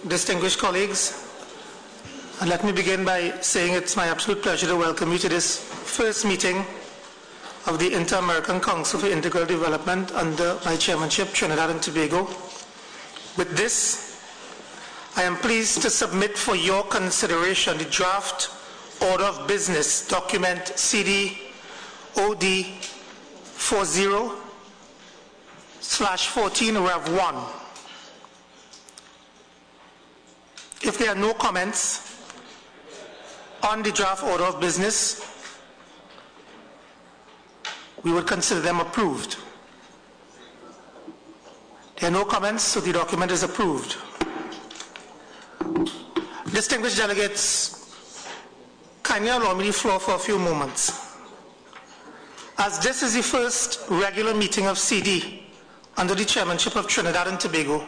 distinguished colleagues, and let me begin by saying it's my absolute pleasure to welcome you to this first meeting of the Inter-American Council for Integral Development under my chairmanship, Trinidad and Tobago. With this, I am pleased to submit for your consideration the draft order of business, document CD OD 40/14 Rev 1. If there are no comments on the draft order of business, we would consider them approved. There are no comments, so the document is approved. Distinguished delegates, kindly allow me the floor for a few moments. As this is the first regular meeting of CD under the chairmanship of Trinidad and Tobago,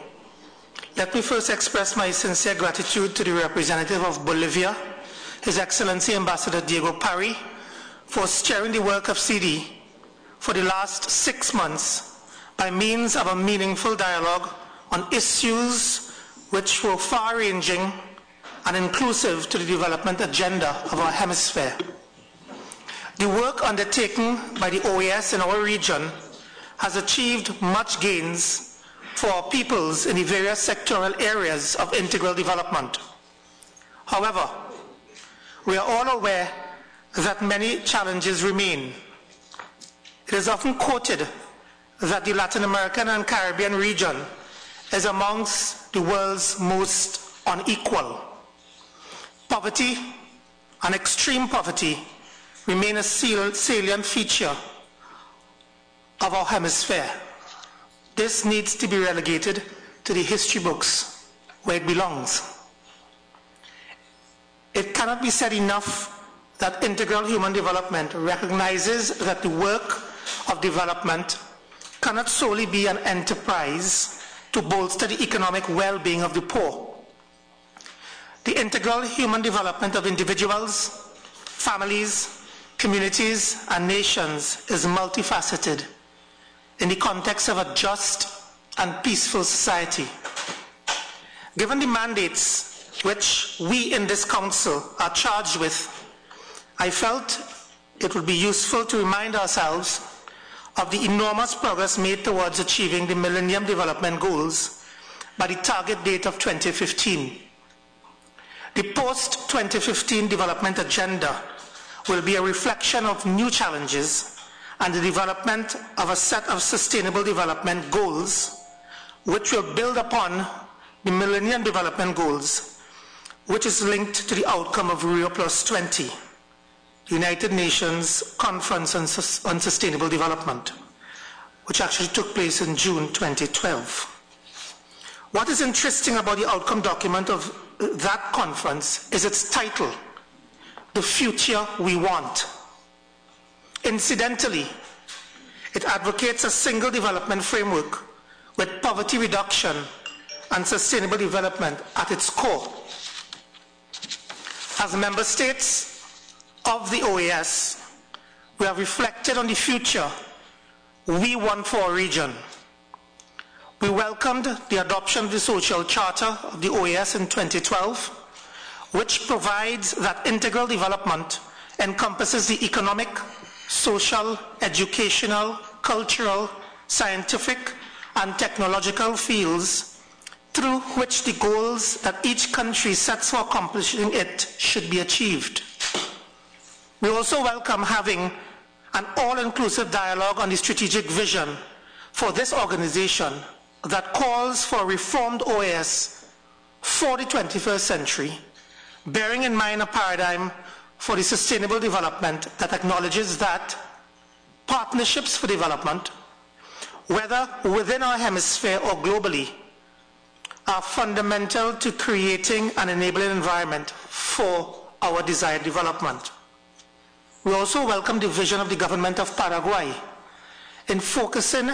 let me first express my sincere gratitude to the representative of Bolivia, His Excellency Ambassador Diego Parry, for steering the work of CD for the last 6 months by means of a meaningful dialogue on issues which were far-ranging and inclusive to the development agenda of our hemisphere. The work undertaken by the OAS in our region has achieved much gains for our peoples in the various sectoral areas of integral development. However, we are all aware that many challenges remain. It is often quoted that the Latin American and Caribbean region is amongst the world's most unequal. Poverty and extreme poverty remain a salient feature of our hemisphere. This needs to be relegated to the history books where it belongs. It cannot be said enough that integral human development recognizes that the work of development cannot solely be an enterprise to bolster the economic well-being of the poor. The integral human development of individuals, families, communities, and nations is multifaceted in the context of a just and peaceful society. Given the mandates which we in this council are charged with, I felt it would be useful to remind ourselves of the enormous progress made towards achieving the Millennium Development Goals by the target date of 2015. The post-2015 development agenda will be a reflection of new challenges and the development of a set of sustainable development goals which will build upon the Millennium Development Goals, which is linked to the outcome of Rio Plus 20, the United Nations Conference on Sustainable Development, which actually took place in June 2012. What is interesting about the outcome document of that conference is its title, The Future We Want. Incidentally, it advocates a single development framework with poverty reduction and sustainable development at its core. As member states of the OAS, we have reflected on the future we want for our region. We welcomed the adoption of the Social Charter of the OAS in 2012, which provides that integral development encompasses the economic, social, educational, cultural, scientific, and technological fields through which the goals that each country sets for accomplishing it should be achieved. We also welcome having an all-inclusive dialogue on the strategic vision for this organization that calls for a reformed OAS for the 21st century, bearing in mind a paradigm for the sustainable development that acknowledges that partnerships for development, whether within our hemisphere or globally, are fundamental to creating an enabling environment for our desired development. We also welcome the vision of the government of Paraguay in focusing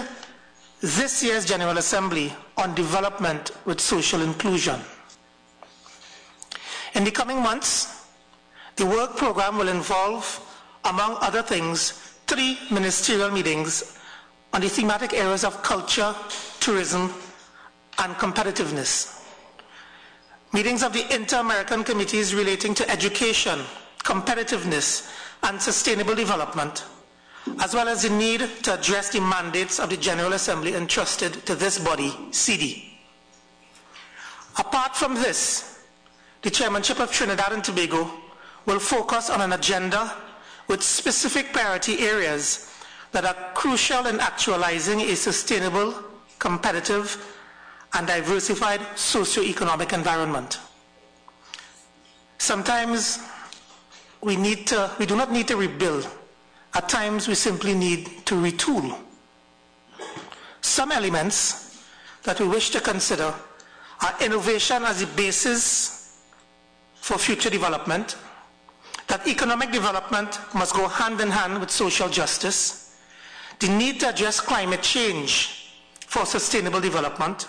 this year's General Assembly on development with social inclusion. In the coming months, the work program will involve, among other things, 3 ministerial meetings on the thematic areas of culture, tourism, and competitiveness. Meetings of the Inter-American Committees relating to education, competitiveness, and sustainable development, as well as the need to address the mandates of the General Assembly entrusted to this body, CD. Apart from this, the chairmanship of Trinidad and Tobago will focus on an agenda with specific priority areas that are crucial in actualizing a sustainable, competitive, and diversified socio-economic environment. Sometimes we do not need to rebuild. At times we simply need to retool. Some elements that we wish to consider are innovation as the basis for future development, that economic development must go hand in hand with social justice, the need to address climate change for sustainable development,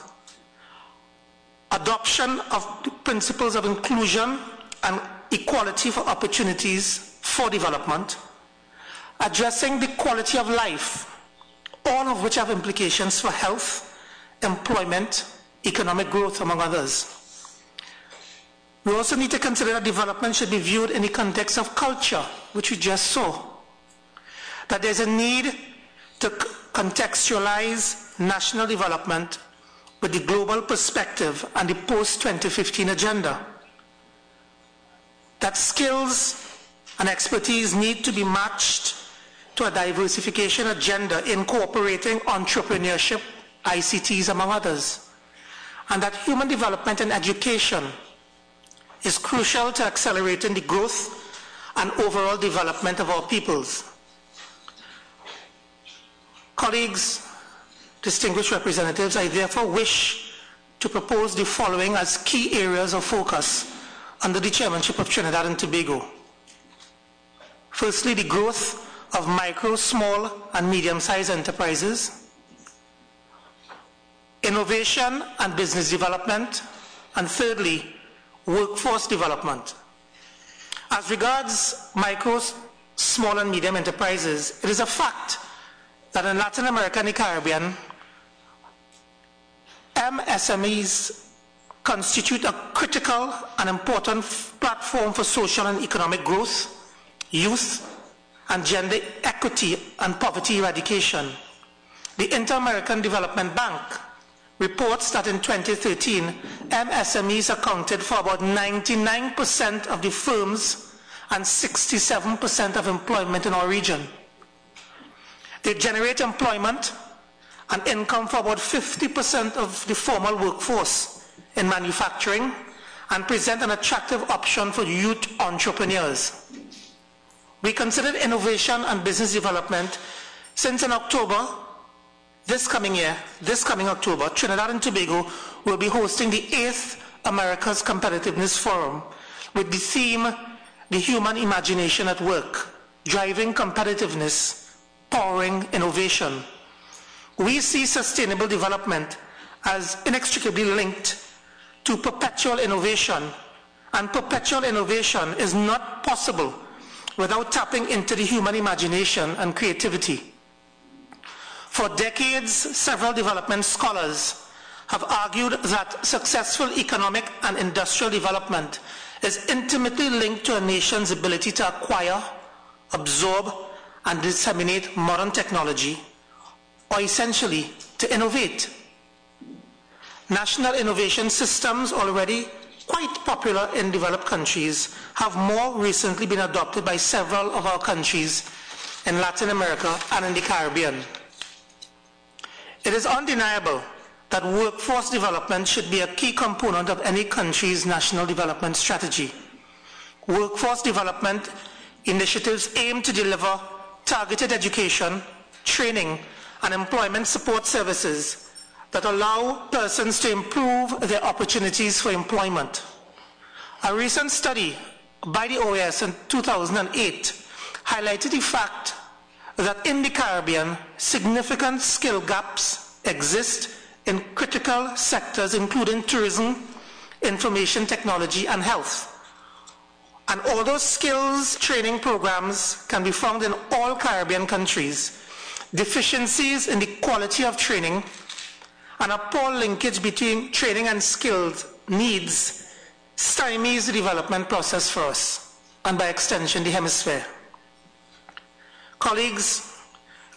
adoption of the principles of inclusion and equality for opportunities for development, addressing the quality of life, all of which have implications for health, employment, economic growth, among others. We also need to consider that development should be viewed in the context of culture, which we just saw. That there's a need to contextualize national development with the global perspective and the post-2015 agenda. That skills and expertise need to be matched to a diversification agenda incorporating entrepreneurship, ICTs, among others. And that human development and education is crucial to accelerating the growth and overall development of our peoples. Colleagues, distinguished representatives, I therefore wish to propose the following as key areas of focus under the chairmanship of Trinidad and Tobago. Firstly, the growth of micro, small, and medium-sized enterprises, innovation and business development, and thirdly, workforce development. As regards micro, small, and medium enterprises, it is a fact that in Latin America and the Caribbean, MSMEs constitute a critical and important platform for social and economic growth, youth, and gender equity and poverty eradication. The Inter-American Development Bank reports that in 2013, MSMEs accounted for about 99% of the firms and 67% of employment in our region. They generate employment and income for about 50% of the formal workforce in manufacturing and present an attractive option for youth entrepreneurs. We considered innovation and business development since in October, this coming October, Trinidad and Tobago will be hosting the 8th America's Competitiveness Forum with the theme, The Human Imagination at Work, Driving Competitiveness, Powering Innovation. We see sustainable development as inextricably linked to perpetual innovation, and perpetual innovation is not possible without tapping into the human imagination and creativity. For decades, several development scholars have argued that successful economic and industrial development is intimately linked to a nation's ability to acquire, absorb, and disseminate modern technology, or essentially to innovate. National innovation systems, already quite popular in developed countries, have more recently been adopted by several of our countries in Latin America and in the Caribbean. It is undeniable that workforce development should be a key component of any country's national development strategy. Workforce development initiatives aim to deliver targeted education, training, and employment support services that allow persons to improve their opportunities for employment. A recent study by the OAS in 2008 highlighted the fact that in the Caribbean, significant skill gaps exist in critical sectors including tourism, information technology, and health. And although skills training programs can be found in all Caribbean countries, deficiencies in the quality of training and a poor linkage between training and skills needs stymies the development process for us, and by extension, the hemisphere. Colleagues,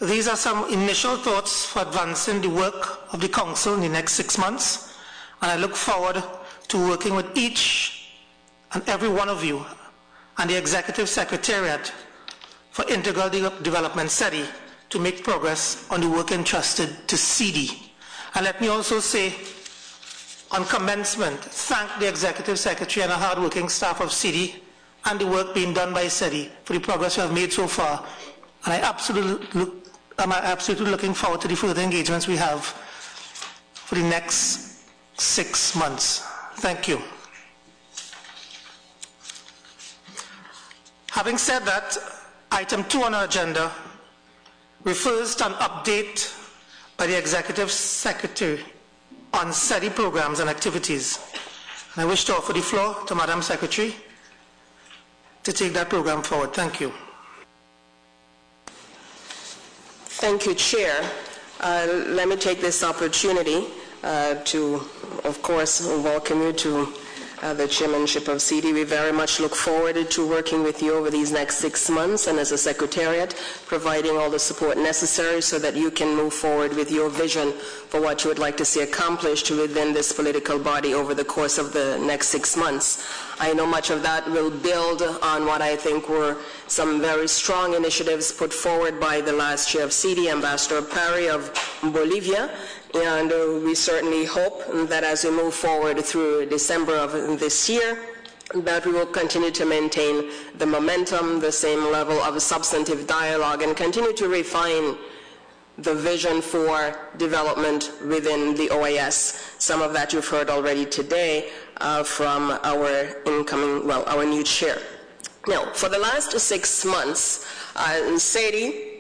these are some initial thoughts for advancing the work of the Council in the next 6 months, and I look forward to working with each and every one of you and the Executive Secretariat for Integral Development Study to make progress on the work entrusted to CD. And let me also say, on commencement, thank the Executive Secretary and the hard-working staff of CD and the work being done by CD for the progress we have made so far. And I'm absolutely looking forward to the further engagements we have for the next 6 months. Thank you. Having said that, item 2 on our agenda refers to an update by the Executive Secretary on study programs and activities. And I wish to offer the floor to Madam Secretary to take that program forward. Thank you. Thank you, Chair. Let me take this opportunity to, of course, welcome you to the chairmanship of CD. We very much look forward to working with you over these next 6 months, and as a secretariat, providing all the support necessary so that you can move forward with your vision for what you would like to see accomplished within this political body over the course of the next 6 months. I know much of that will build on what I think were some very strong initiatives put forward by the last chair of CD, Ambassador Parry of Bolivia. And we certainly hope that as we move forward through December of this year, that we will continue to maintain the momentum, the same level of substantive dialogue, and continue to refine the vision for development within the OAS. Some of that you've heard already today from our our new chair. Now, for the last 6 months, SEDI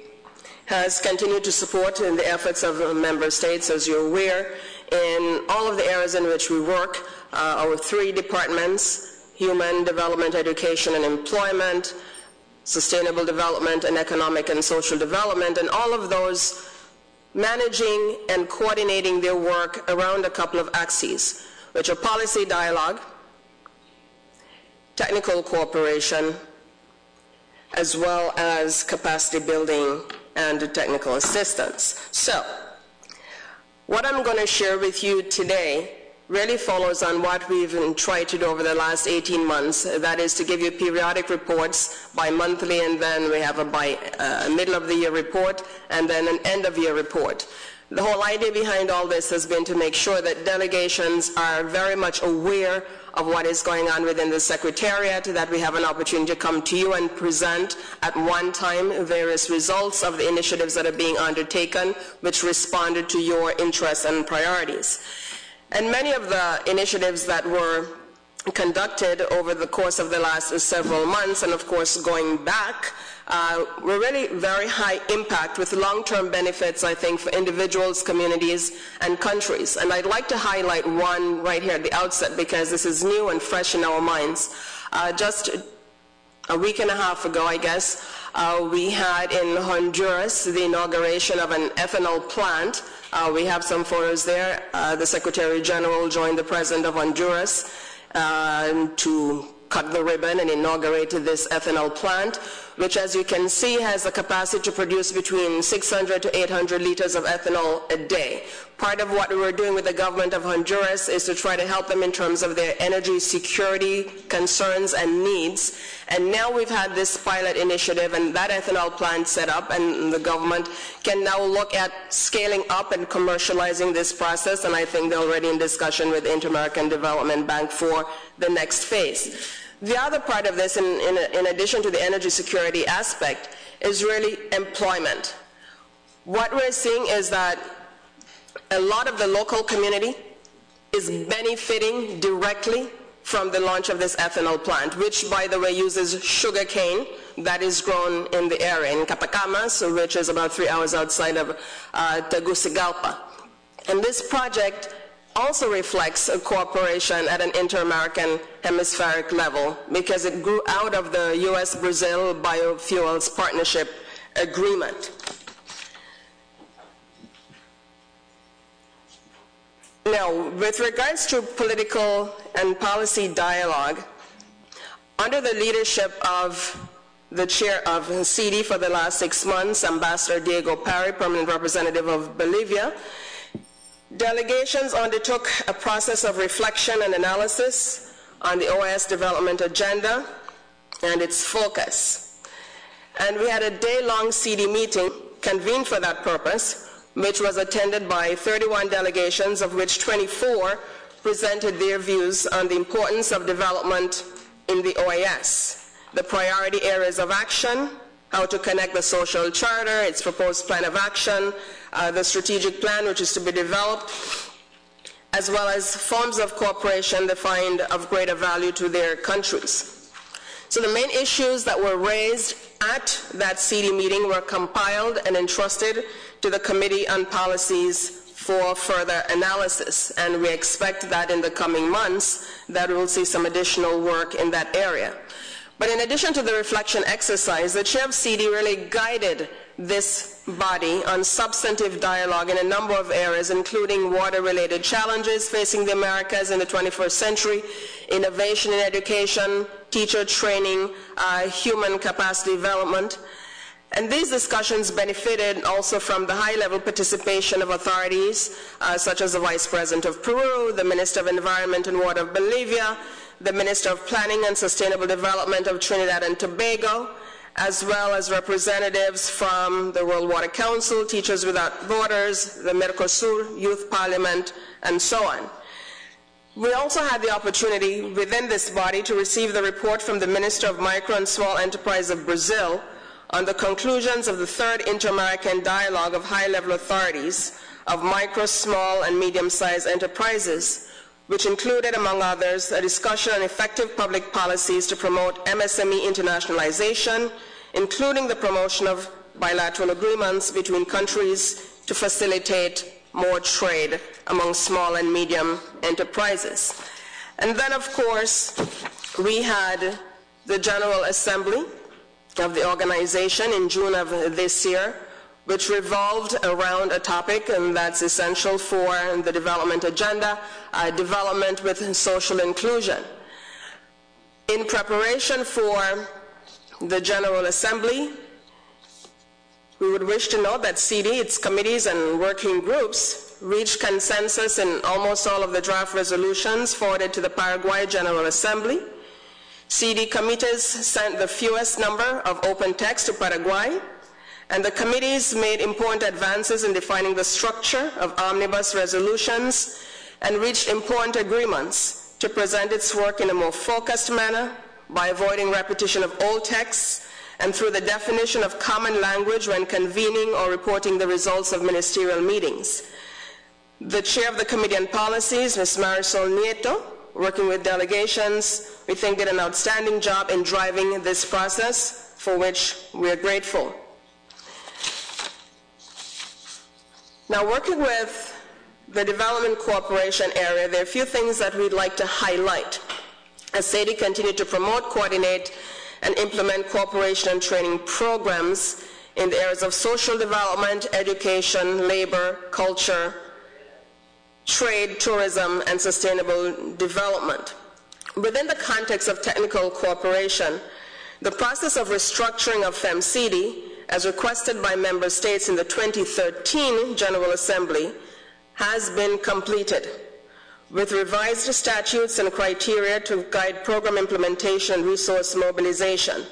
has continued to support in the efforts of member states, as you're aware, in all of the areas in which we work. Our 3 departments, Human Development, Education and Employment, Sustainable Development, and Economic and Social Development, and all of those managing and coordinating their work around a couple of axes, which are policy dialogue, technical cooperation, as well as capacity building and technical assistance. So, what I'm going to share with you today really follows on what we've tried to do over the last 18 months. That is to give you periodic reports bi-monthly, and then we have a middle of the year report, and then an end of year report. The whole idea behind all this has been to make sure that delegations are very much aware of what is going on within the Secretariat, that we have an opportunity to come to you and present at one time various results of the initiatives that are being undertaken, which responded to your interests and priorities. And many of the initiatives that were conducted over the course of the last several months, and of course going back, were really very high impact with long-term benefits, I think, for individuals, communities, and countries. And I'd like to highlight one right here at the outset because this is new and fresh in our minds. Just a week and a half ago, I guess, we had in Honduras the inauguration of an ethanol plant. We have some photos there. The Secretary General joined the President of Honduras to cut the ribbon and inaugurate this ethanol plant, which, as you can see, has the capacity to produce between 600 to 800 liters of ethanol a day. Part of what we were doing with the government of Honduras is to try to help them in terms of their energy security concerns and needs. And now we've had this pilot initiative and that ethanol plant set up, and the government can now look at scaling up and commercializing this process, and I think they're already in discussion with the Inter-American Development Bank for the next phase. The other part of this, in addition to the energy security aspect, is really employment. What we're seeing is that a lot of the local community is benefiting directly from the launch of this ethanol plant, which, by the way, uses sugar cane that is grown in the area, in Capacamas, which is about 3 hours outside of Tegucigalpa. And this project also reflects a cooperation at an inter-American hemispheric level because it grew out of the U.S.-Brazil Biofuels Partnership Agreement. Now, with regards to political and Policy Dialogue, under the leadership of the chair of CD for the last 6 months, Ambassador Diego Parry, permanent representative of Bolivia, delegations undertook a process of reflection and analysis on the OAS development agenda and its focus. And we had a day-long CD meeting convened for that purpose, which was attended by 31 delegations, of which 24 presented their views on the importance of development in the OAS, the priority areas of action, how to connect the social charter, its proposed plan of action, the strategic plan which is to be developed, as well as forms of cooperation they find of greater value to their countries. So the main issues that were raised at that CD meeting were compiled and entrusted to the Committee on Policies for further analysis, and we expect that in the coming months that we will see some additional work in that area. But in addition to the reflection exercise, the chair of CD really guided this body on substantive dialogue in a number of areas, including water-related challenges facing the Americas in the 21st century, innovation in education, teacher training, human capacity development. And these discussions benefited also from the high-level participation of authorities such as the Vice President of Peru, the Minister of Environment and Water of Bolivia, the Minister of Planning and Sustainable Development of Trinidad and Tobago, as well as representatives from the World Water Council, Teachers Without Borders, the Mercosur Youth Parliament, and so on. We also had the opportunity within this body to receive the report from the Minister of Micro and Small Enterprise of Brazil on the conclusions of the third Inter-American Dialogue of High-Level Authorities of Micro, Small, and Medium-Sized Enterprises, which included, among others, a discussion on effective public policies to promote MSME internationalization, including the promotion of bilateral agreements between countries to facilitate more trade among small and medium enterprises. And then, of course, we had the General Assembly of the organization in June of this year, which revolved around a topic and that's essential for the development agenda, development with social inclusion. In preparation for the General Assembly, we would wish to note that CD, its committees and working groups reached consensus in almost all of the draft resolutions forwarded to the Paraguay General Assembly. CD committees sent the fewest number of open text to Paraguay, and the committees made important advances in defining the structure of omnibus resolutions and reached important agreements to present its work in a more focused manner by avoiding repetition of old texts and through the definition of common language when convening or reporting the results of ministerial meetings. The chair of the Committee on Policies, Ms. Marisol Nieto, working with delegations, we think did an outstanding job in driving this process, for which we are grateful. Now, working with the development cooperation area, there are a few things that we'd like to highlight as SEDI continued to promote, coordinate, and implement cooperation and training programs in the areas of social development, education, labor, culture, trade, tourism, and sustainable development. Within the context of technical cooperation, the process of restructuring of FEMCD, as requested by member states in the 2013 General Assembly, has been completed, with revised statutes and criteria to guide program implementation and resource mobilization.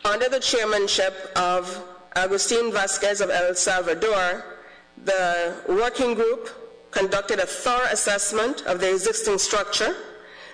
Under the chairmanship of Agustin Vasquez of El Salvador, the working group conducted a thorough assessment of the existing structure,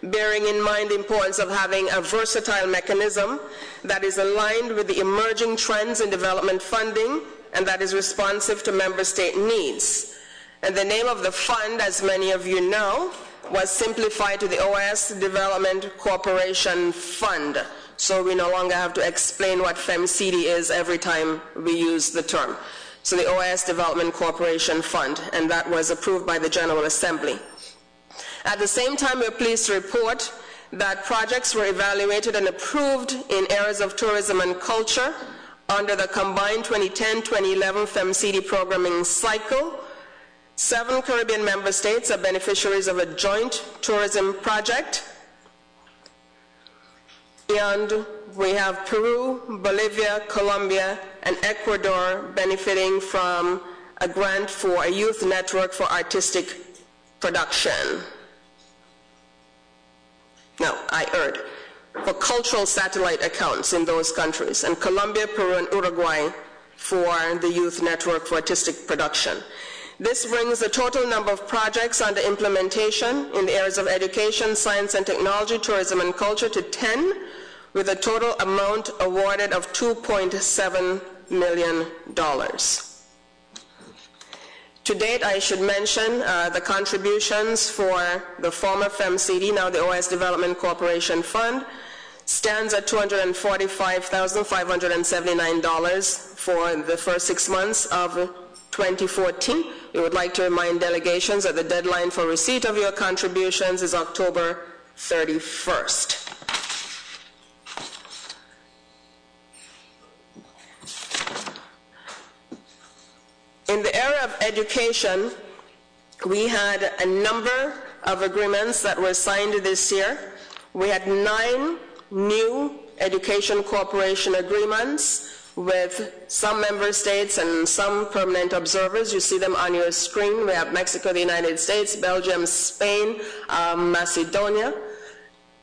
bearing in mind the importance of having a versatile mechanism that is aligned with the emerging trends in development funding and that is responsive to member state needs. And the name of the fund, as many of you know, was simplified to the OAS Development Cooperation Fund. So we no longer have to explain what FEMCD is every time we use the term. So the OAS Development Cooperation Fund, and that was approved by the General Assembly. At the same time, we're pleased to report that projects were evaluated and approved in areas of tourism and culture under the combined 2010-2011 FEMCD programming cycle 7 Caribbean member states are beneficiaries of a joint tourism project. And we have Peru, Bolivia, Colombia, and Ecuador benefiting from a grant for a youth network for artistic production. No, I erred. For cultural satellite accounts in those countries, and Colombia, Peru, and Uruguay for the youth network for artistic production. This brings the total number of projects under implementation in the areas of education, science and technology, tourism and culture to 10, with a total amount awarded of $2.7 million. To date, I should mention the contributions for the former FEMCD, now the OAS Development Corporation Fund, stands at $245,579 for the first 6 months of 2014. We would like to remind delegations that the deadline for receipt of your contributions is October 31st. In the area of education, we had a number of agreements that were signed this year. We had 9 new education cooperation agreements with some member states and some permanent observers. You see them on your screen. We have Mexico, the United States, Belgium, Spain, Macedonia,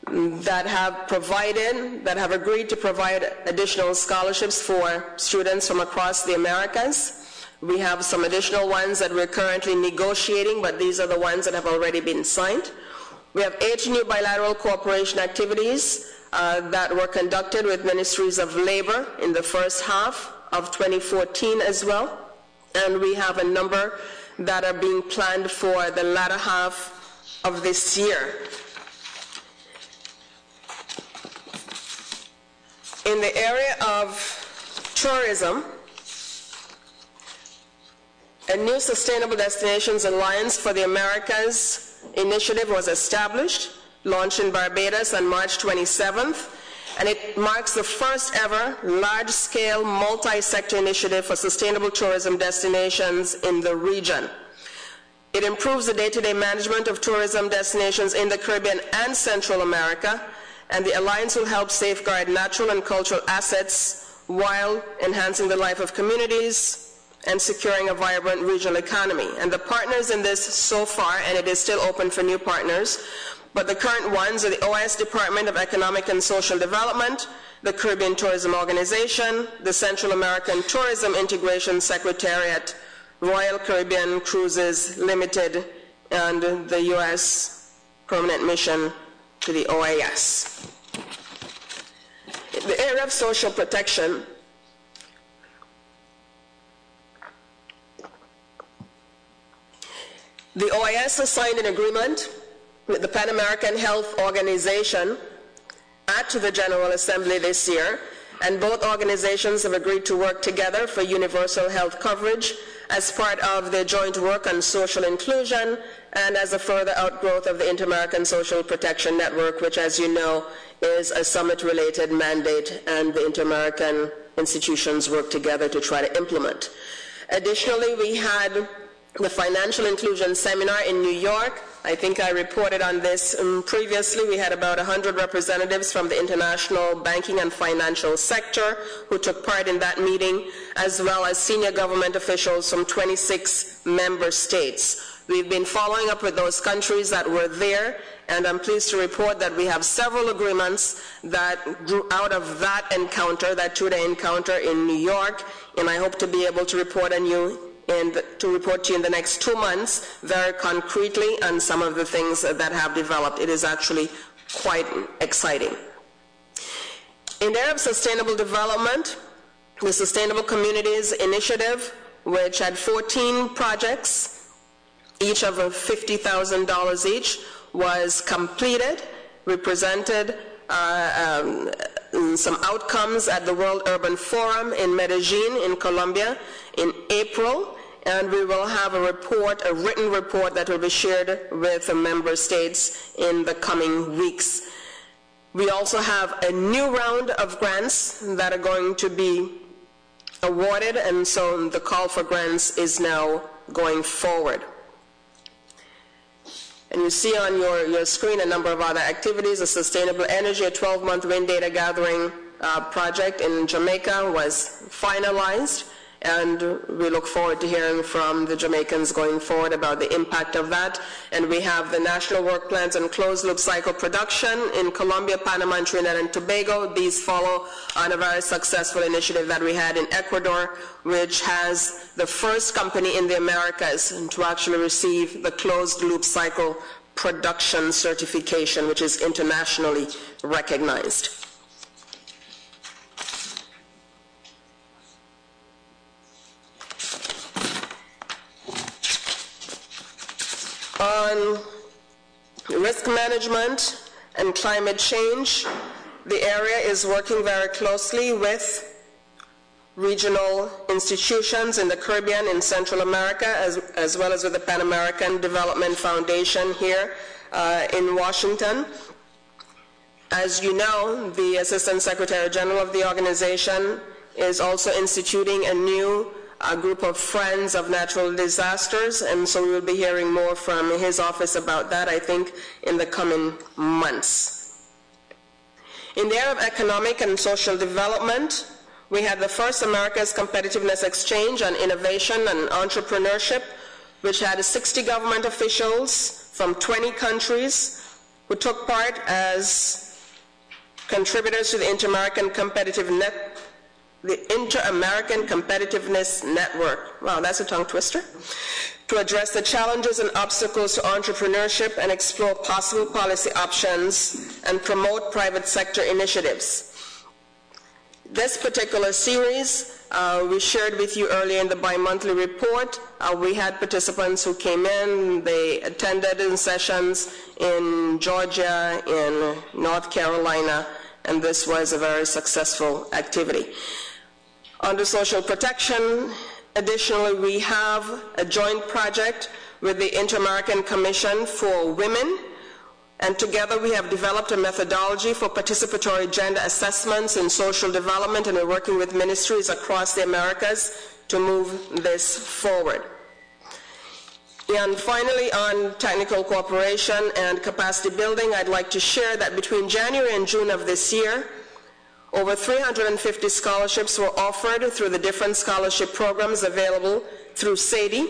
that have agreed to provide additional scholarships for students from across the Americas. We have some additional ones that we're currently negotiating, but these are the ones that have already been signed. We have 8 new bilateral cooperation activities that were conducted with ministries of labor in the first half of 2014 as well. And we have a number that are being planned for the latter half of this year. In the area of tourism, a new Sustainable Destinations Alliance for the Americas initiative was established, launched in Barbados on March 27th, and it marks the first ever large-scale multi-sector initiative for sustainable tourism destinations in the region. It improves the day-to-day management of tourism destinations in the Caribbean and Central America, and the alliance will help safeguard natural and cultural assets while enhancing the life of communities and securing a vibrant regional economy. And the partners in this so far, and it is still open for new partners, but the current ones are the OAS Department of Economic and Social Development, the Caribbean Tourism Organization, the Central American Tourism Integration Secretariat, Royal Caribbean Cruises Limited, and the U.S. Permanent Mission to the OAS. In the area of social protection, the OAS has signed an agreement with the Pan American Health Organization at the General Assembly this year, and both organizations have agreed to work together for universal health coverage as part of their joint work on social inclusion and as a further outgrowth of the Inter-American Social Protection Network, which, as you know, is a summit-related mandate, and the Inter-American institutions work together to try to implement. Additionally, we had the Financial Inclusion Seminar in New York. I think I reported on this previously. We had about 100 representatives from the international banking and financial sector who took part in that meeting, as well as senior government officials from 26 member states. We've been following up with those countries that were there, and I'm pleased to report that we have several agreements that grew out of that encounter, that two-day encounter in New York, and I hope to be able to report to you in the next 2 months very concretely on some of the things that have developed. It is actually quite exciting. In the area of sustainable development, the Sustainable Communities Initiative, which had 14 projects, each of $50,000 each, was completed. We presented some outcomes at the World Urban Forum in Medellin in Colombia in April, and we will have a written report that will be shared with the member states in the coming weeks. We also have a new round of grants that are going to be awarded, and so the call for grants is now going forward. And you see on your screen a number of other activities. A sustainable energy, a 12-month wind data gathering project in Jamaica was finalized, and we look forward to hearing from the Jamaicans going forward about the impact of that. And we have the national work plans and closed-loop cycle production in Colombia, Panama, and Trinidad and Tobago. These follow on a very successful initiative that we had in Ecuador, which has the first company in the Americas to actually receive the closed-loop cycle production certification, which is internationally recognized. On risk management and climate change, the area is working very closely with regional institutions in the Caribbean, in Central America, as well as with the Pan American Development Foundation here in Washington. As you know, the Assistant Secretary General of the organization is also instituting a new group of Friends of Natural Disasters, and so we will be hearing more from his office about that, I think, in the coming months. In the area of economic and social development, we had the first America's Competitiveness Exchange on Innovation and Entrepreneurship, which had 60 government officials from 20 countries who took part as contributors to the Inter-American Competitiveness Network. Wow, that's a tongue twister. To address the challenges and obstacles to entrepreneurship and explore possible policy options and promote private sector initiatives. This particular series we shared with you earlier in the bi-monthly report. We had participants who came in, they attended in sessions in Georgia, in North Carolina, and this was a very successful activity. Under social protection, additionally, we have a joint project with the Inter-American Commission for Women, and together we have developed a methodology for participatory gender assessments in social development, and we're working with ministries across the Americas to move this forward. And finally, on technical cooperation and capacity building, I'd like to share that between January and June of this year, over 350 scholarships were offered through the different scholarship programs available through SADE,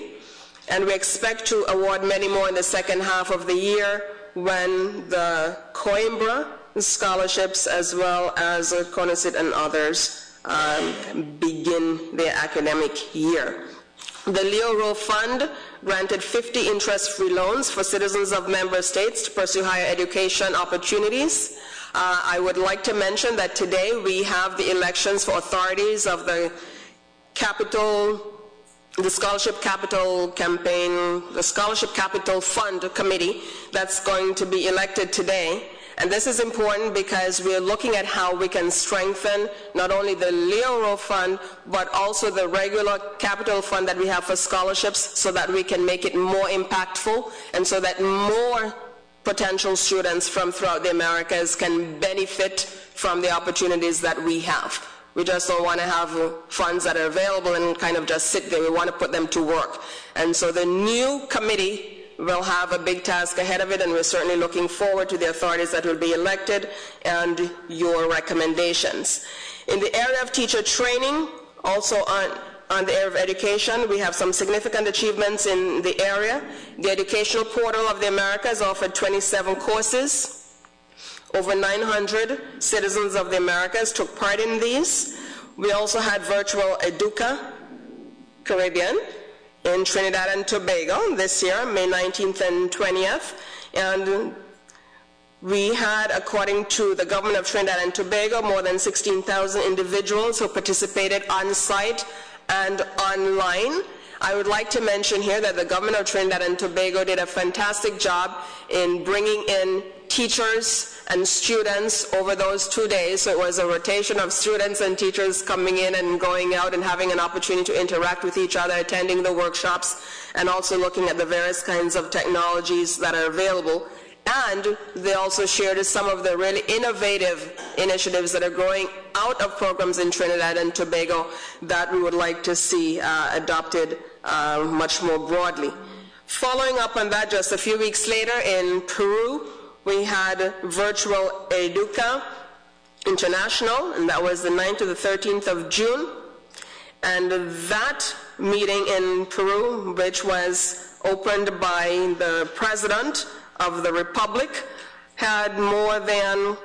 and we expect to award many more in the second half of the year when the Coimbra scholarships, as well as CONUCYT and others, begin their academic year. The Leo Rowe Fund granted 50 interest-free loans for citizens of member states to pursue higher education opportunities. I would like to mention that today we have the elections for authorities of the capital, the Scholarship Capital Campaign, the Scholarship Capital Fund Committee that's going to be elected today. And this is important because we're looking at how we can strengthen not only the Leo Rowe Fund, but also the regular capital fund that we have for scholarships, so that we can make it more impactful and so that more potential students from throughout the Americas can benefit from the opportunities that we have. We just don't want to have funds that are available and kind of just sit there. We want to put them to work. And so the new committee will have a big task ahead of it, and we're certainly looking forward to the authorities that will be elected and your recommendations. In the area of teacher training, also on the area of education, we have some significant achievements in the area. The Educational Portal of the Americas offered 27 courses. Over 900 citizens of the Americas took part in these. We also had virtual Educa Caribbean in Trinidad and Tobago this year, May 19th and 20th. And we had, according to the government of Trinidad and Tobago, more than 16,000 individuals who participated on-site and online. I would like to mention here that the government of Trinidad and Tobago did a fantastic job in bringing in teachers and students over those 2 days. So it was a rotation of students and teachers coming in and going out and having an opportunity to interact with each other, attending the workshops, and also looking at the various kinds of technologies that are available. And they also shared some of the really innovative initiatives that are growing out of programs in Trinidad and Tobago that we would like to see adopted much more broadly. Following up on that, just a few weeks later in Peru, we had Virtual Educa International, and that was the 9th to the 13th of June. And that meeting in Peru, which was opened by the President of the Republic, had more than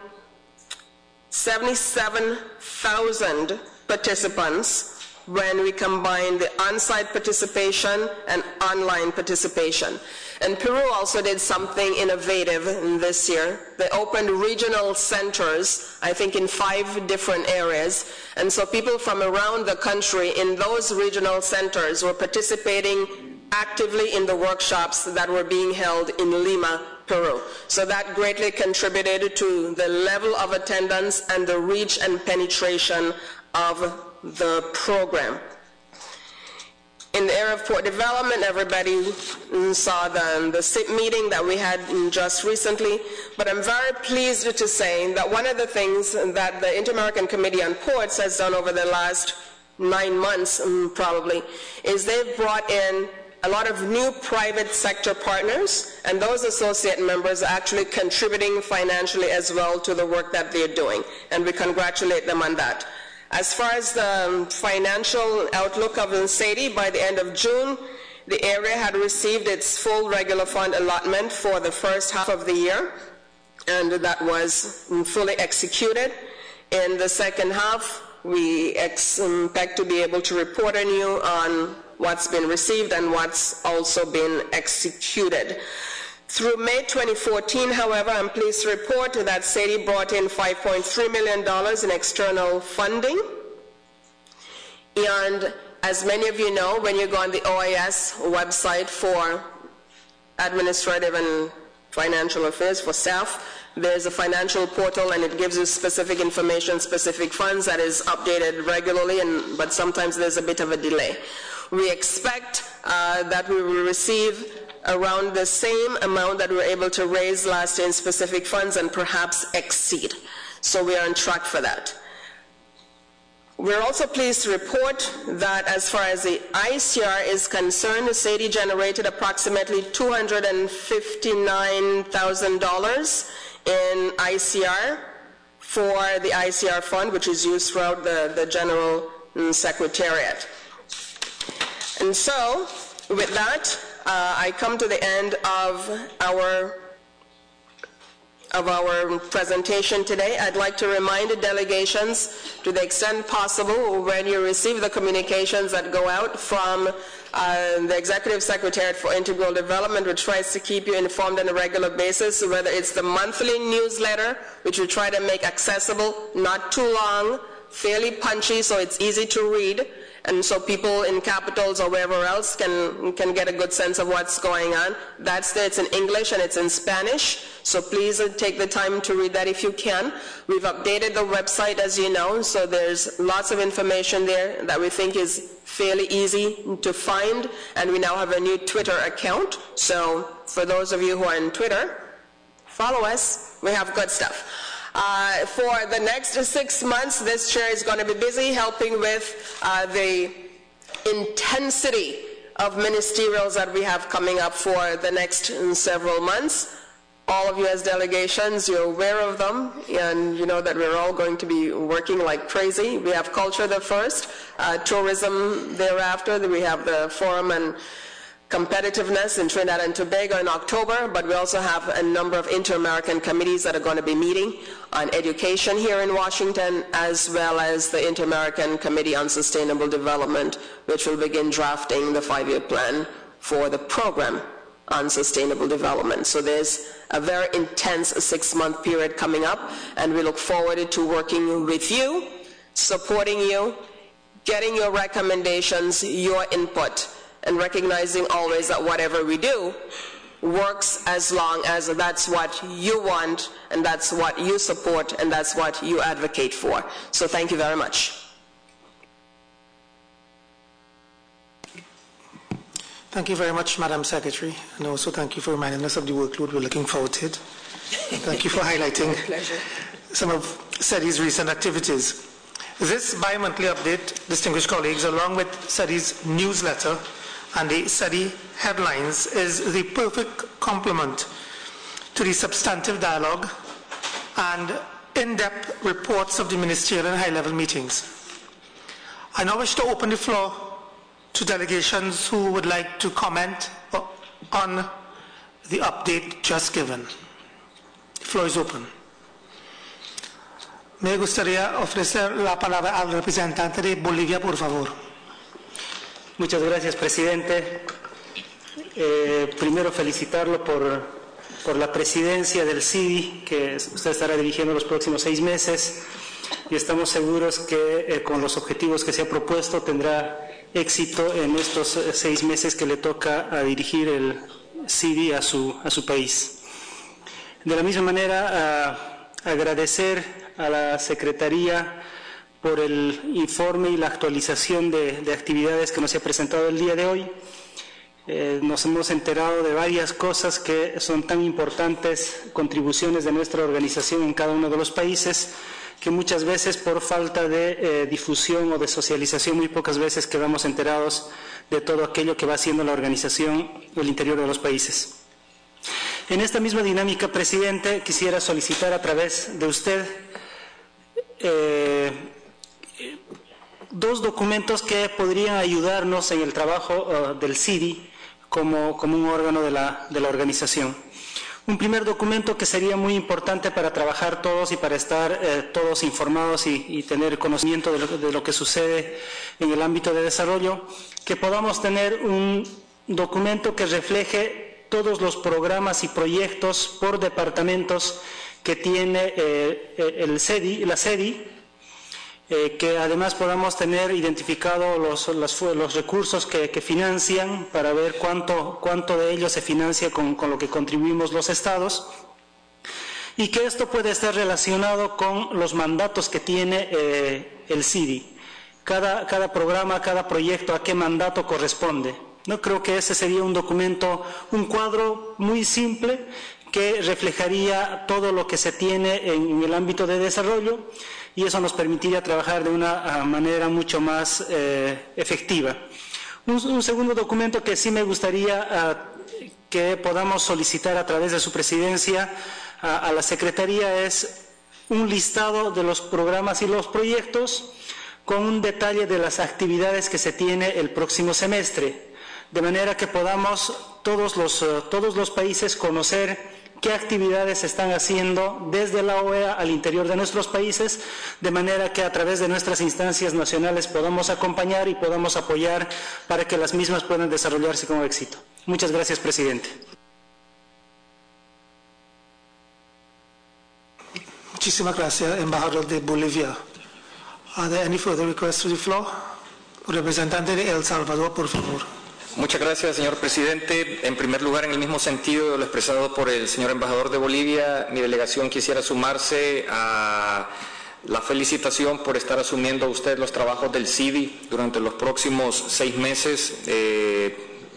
77,000 participants when we combine the on-site participation and online participation. And Peru also did something innovative this year. They opened regional centers, I think in 5 different areas. And so people from around the country in those regional centers were participating actively in the workshops that were being held in Lima, Peru. So that greatly contributed to the level of attendance and the reach and penetration of the program. In the area of port development, everybody saw the SIP meeting that we had just recently, but I'm very pleased to say that one of the things that the Inter-American Committee on Ports has done over the last 9 months probably is they've brought in a lot of new private sector partners, and those associate members are actually contributing financially as well to the work that they're doing, and we congratulate them on that. As far as the financial outlook of SADE, by the end of June, the area had received its full regular fund allotment for the first half of the year, and that was fully executed. In the second half, we expect to be able to report on you on what's been received and what's also been executed. Through May 2014, however, I'm pleased to report that SADE brought in $5.3 million in external funding. And as many of you know, when you go on the OIS website for administrative and financial affairs for staff, there's a financial portal and it gives you specific information, specific funds that is updated regularly, but sometimes there's a bit of a delay. We expect that we will receive around the same amount that we were able to raise last year in specific funds and perhaps exceed. So we are on track for that. We're also pleased to report that as far as the ICR is concerned, SADE generated approximately $259,000 in ICR for the ICR fund, which is used throughout the General Secretariat. And so, with that, I come to the end of our presentation today. I'd like to remind the delegations, to the extent possible, when you receive the communications that go out from the Executive Secretariat for Integral Development, which tries to keep you informed on a regular basis, whether it's the monthly newsletter, which we try to make accessible, not too long, fairly punchy so it's easy to read, and so people in capitals or wherever else can get a good sense of what's going on. That's there. It's in English and it's in Spanish, so please take the time to read that if you can. We've updated the website, as you know, so there's lots of information there that we think is fairly easy to find, and we now have a new Twitter account, so for those of you who are on Twitter, follow us. We have good stuff. For the next 6 months, this chair is going to be busy helping with the intensity of ministerials that we have coming up for the next several months. All of you as delegations, you're aware of them, and you know that we're all going to be working like crazy. We have culture the first, tourism thereafter, we have the forum and competitiveness in Trinidad and Tobago in October, but we also have a number of Inter-American committees that are going to be meeting on education here in Washington, as well as the Inter-American Committee on Sustainable Development, which will begin drafting the 5-year plan for the program on sustainable development. So there's a very intense 6-month period coming up, and we look forward to working with you, supporting you, getting your recommendations, your input, and recognizing always that whatever we do works as long as that's what you want, and that's what you support, and that's what you advocate for. So thank you very much. Thank you very much, Madam Secretary, and also thank you for reminding us of the workload we're looking forward to it. Thank you for highlighting some of SETI's recent activities. This bi-monthly update, distinguished colleagues, along with SETI's newsletter, and the study headlines is the perfect complement to the substantive dialogue and in-depth reports of the ministerial and high-level meetings. I now wish to open the floor to delegations who would like to comment on the update just given. The floor is open. Me gustaría ofrecer la palabra al representante de Bolivia, por favor. Muchas gracias, presidente. Primero felicitarlo por la presidencia del CIDI, que usted estará dirigiendo los próximos 6 meses, y estamos seguros que con los objetivos que se ha propuesto tendrá éxito en estos 6 meses que le toca a dirigir el CIDI a su país. De la misma manera, agradecer a la Secretaría por el informe y la actualización de actividades que nos ha presentado el día de hoy. Nos hemos enterado de varias cosas que son tan importantes, contribuciones de nuestra organización en cada uno de los países, que muchas veces por falta de difusión o de socialización, muy pocas veces quedamos enterados de todo aquello que va haciendo la organización en el interior de los países. En esta misma dinámica, presidente, quisiera solicitar a través de usted 2 documentos que podrían ayudarnos en el trabajo del CIDI como un órgano de la organización. Un primer documento que sería muy importante para trabajar todos y para estar todos informados y tener conocimiento de lo que sucede en el ámbito de desarrollo, que podamos tener un documento que refleje todos los programas y proyectos por departamentos que tiene la SEDI, que además podamos tener identificados los recursos que financian para ver cuánto de ellos se financia con lo que contribuimos los estados, y que esto puede estar relacionado con los mandatos que tiene el CIDI. Cada programa, cada proyecto, a qué mandato corresponde. No creo que ese sería un documento, un cuadro muy simple que reflejaría todo lo que se tiene en el ámbito de desarrollo, y eso nos permitiría trabajar de una manera mucho más efectiva. Un segundo documento que sí me gustaría que podamos solicitar a través de su presidencia a la Secretaría es un listado de los programas y los proyectos con un detalle de las actividades que se tiene el próximo semestre, de manera que podamos todos los países conocer qué actividades se están haciendo desde la OEA al interior de nuestros países, de manera que a través de nuestras instancias nacionales podamos acompañar y podamos apoyar para que las mismas puedan desarrollarse con éxito. Muchas gracias, presidente. Muchísimas gracias, embajador de Bolivia. Are there any further requests to the floor? Representante de El Salvador, por favor. Muchas gracias, señor presidente. En primer lugar, en el mismo sentido de lo expresado por el señor embajador de Bolivia, mi delegación quisiera sumarse a la felicitación por estar asumiendo usted los trabajos del CIDI durante los próximos 6 meses.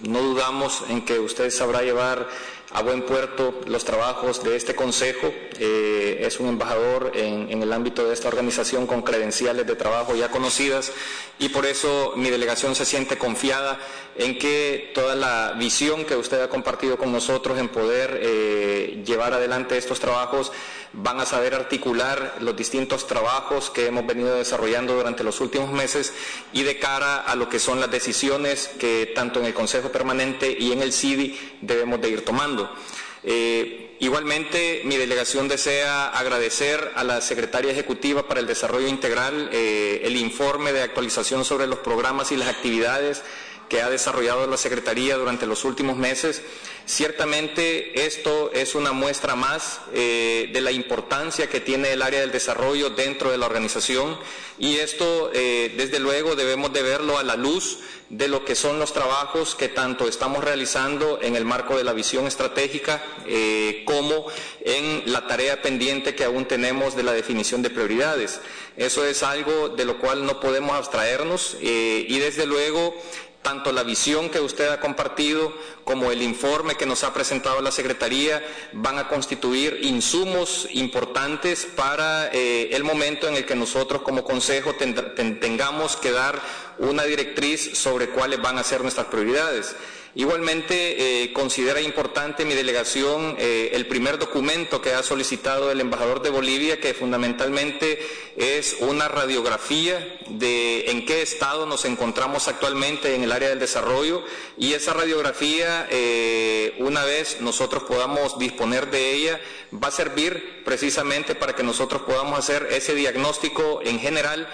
No dudamos en que usted sabrá llevar a buen puerto los trabajos de este Consejo. Es un embajador en el ámbito de esta organización con credenciales de trabajo ya conocidas, y por eso mi delegación se siente confiada en que toda la visión que usted ha compartido con nosotros en poder llevar adelante estos trabajos van a saber articular los distintos trabajos que hemos venido desarrollando durante los últimos meses y de cara a lo que son las decisiones que tanto en el Consejo Permanente y en el CIDI debemos de ir tomando. Igualmente, mi delegación desea agradecer a la Secretaria Ejecutiva para el Desarrollo Integral el informe de actualización sobre los programas y las actividades que ha desarrollado la Secretaría durante los últimos meses. Ciertamente esto es una muestra más de la importancia que tiene el área del desarrollo dentro de la organización, y esto desde luego debemos de verlo a la luz de lo que son los trabajos que tanto estamos realizando en el marco de la visión estratégica como en la tarea pendiente que aún tenemos de la definición de prioridades. Eso es algo de lo cual no podemos abstraernos y desde luego tanto la visión que usted ha compartido como el informe que nos ha presentado la Secretaría van a constituir insumos importantes para el momento en el que nosotros como Consejo tengamos que dar una directriz sobre cuáles van a ser nuestras prioridades. Igualmente, considera importante mi delegación el primer documento que ha solicitado el embajador de Bolivia, que fundamentalmente es una radiografía de en qué estado nos encontramos actualmente en el área del desarrollo, y esa radiografía, una vez nosotros podamos disponer de ella, va a servir precisamente para que nosotros podamos hacer ese diagnóstico en general,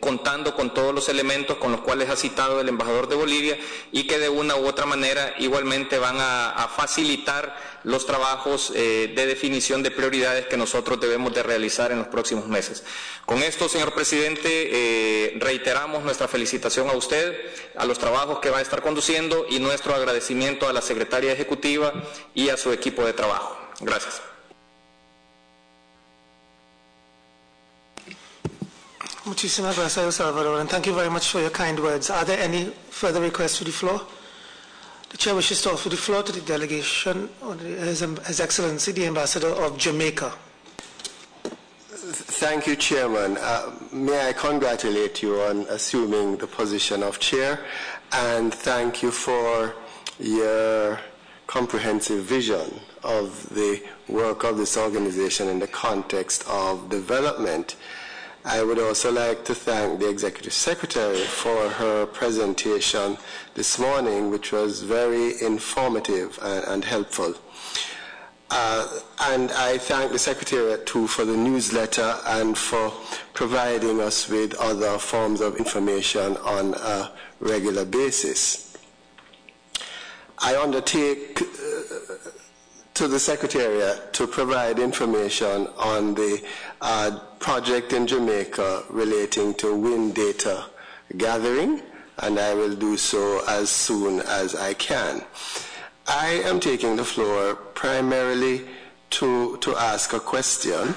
contando con todos los elementos con los cuales ha citado el embajador de Bolivia, y que de una u otra manera igualmente van a facilitar los trabajos de definición de prioridades que nosotros debemos de realizar en los próximos meses. Con esto, señor presidente, reiteramos nuestra felicitación a usted, a los trabajos que va a estar conduciendo, y nuestro agradecimiento a la secretaria ejecutiva y a su equipo de trabajo. Gracias. Muchísimas gracias, Salvador, and thank you very much for your kind words. Are there any further requests to the floor? The Chair wishes to offer the floor to the delegation, His Excellency, the Ambassador of Jamaica. Thank you, Chairman. May I congratulate you on assuming the position of Chair, and thank you for your comprehensive vision of the work of this organization in the context of development. I would also like to thank the Executive Secretary for her presentation this morning, which was very informative and helpful. And I thank the Secretariat too for the newsletter and for providing us with other forms of information on a regular basis. I undertake to the Secretariat to provide information on the project in Jamaica relating to wind data gathering, and I will do so as soon as I can. I am taking the floor primarily to ask a question,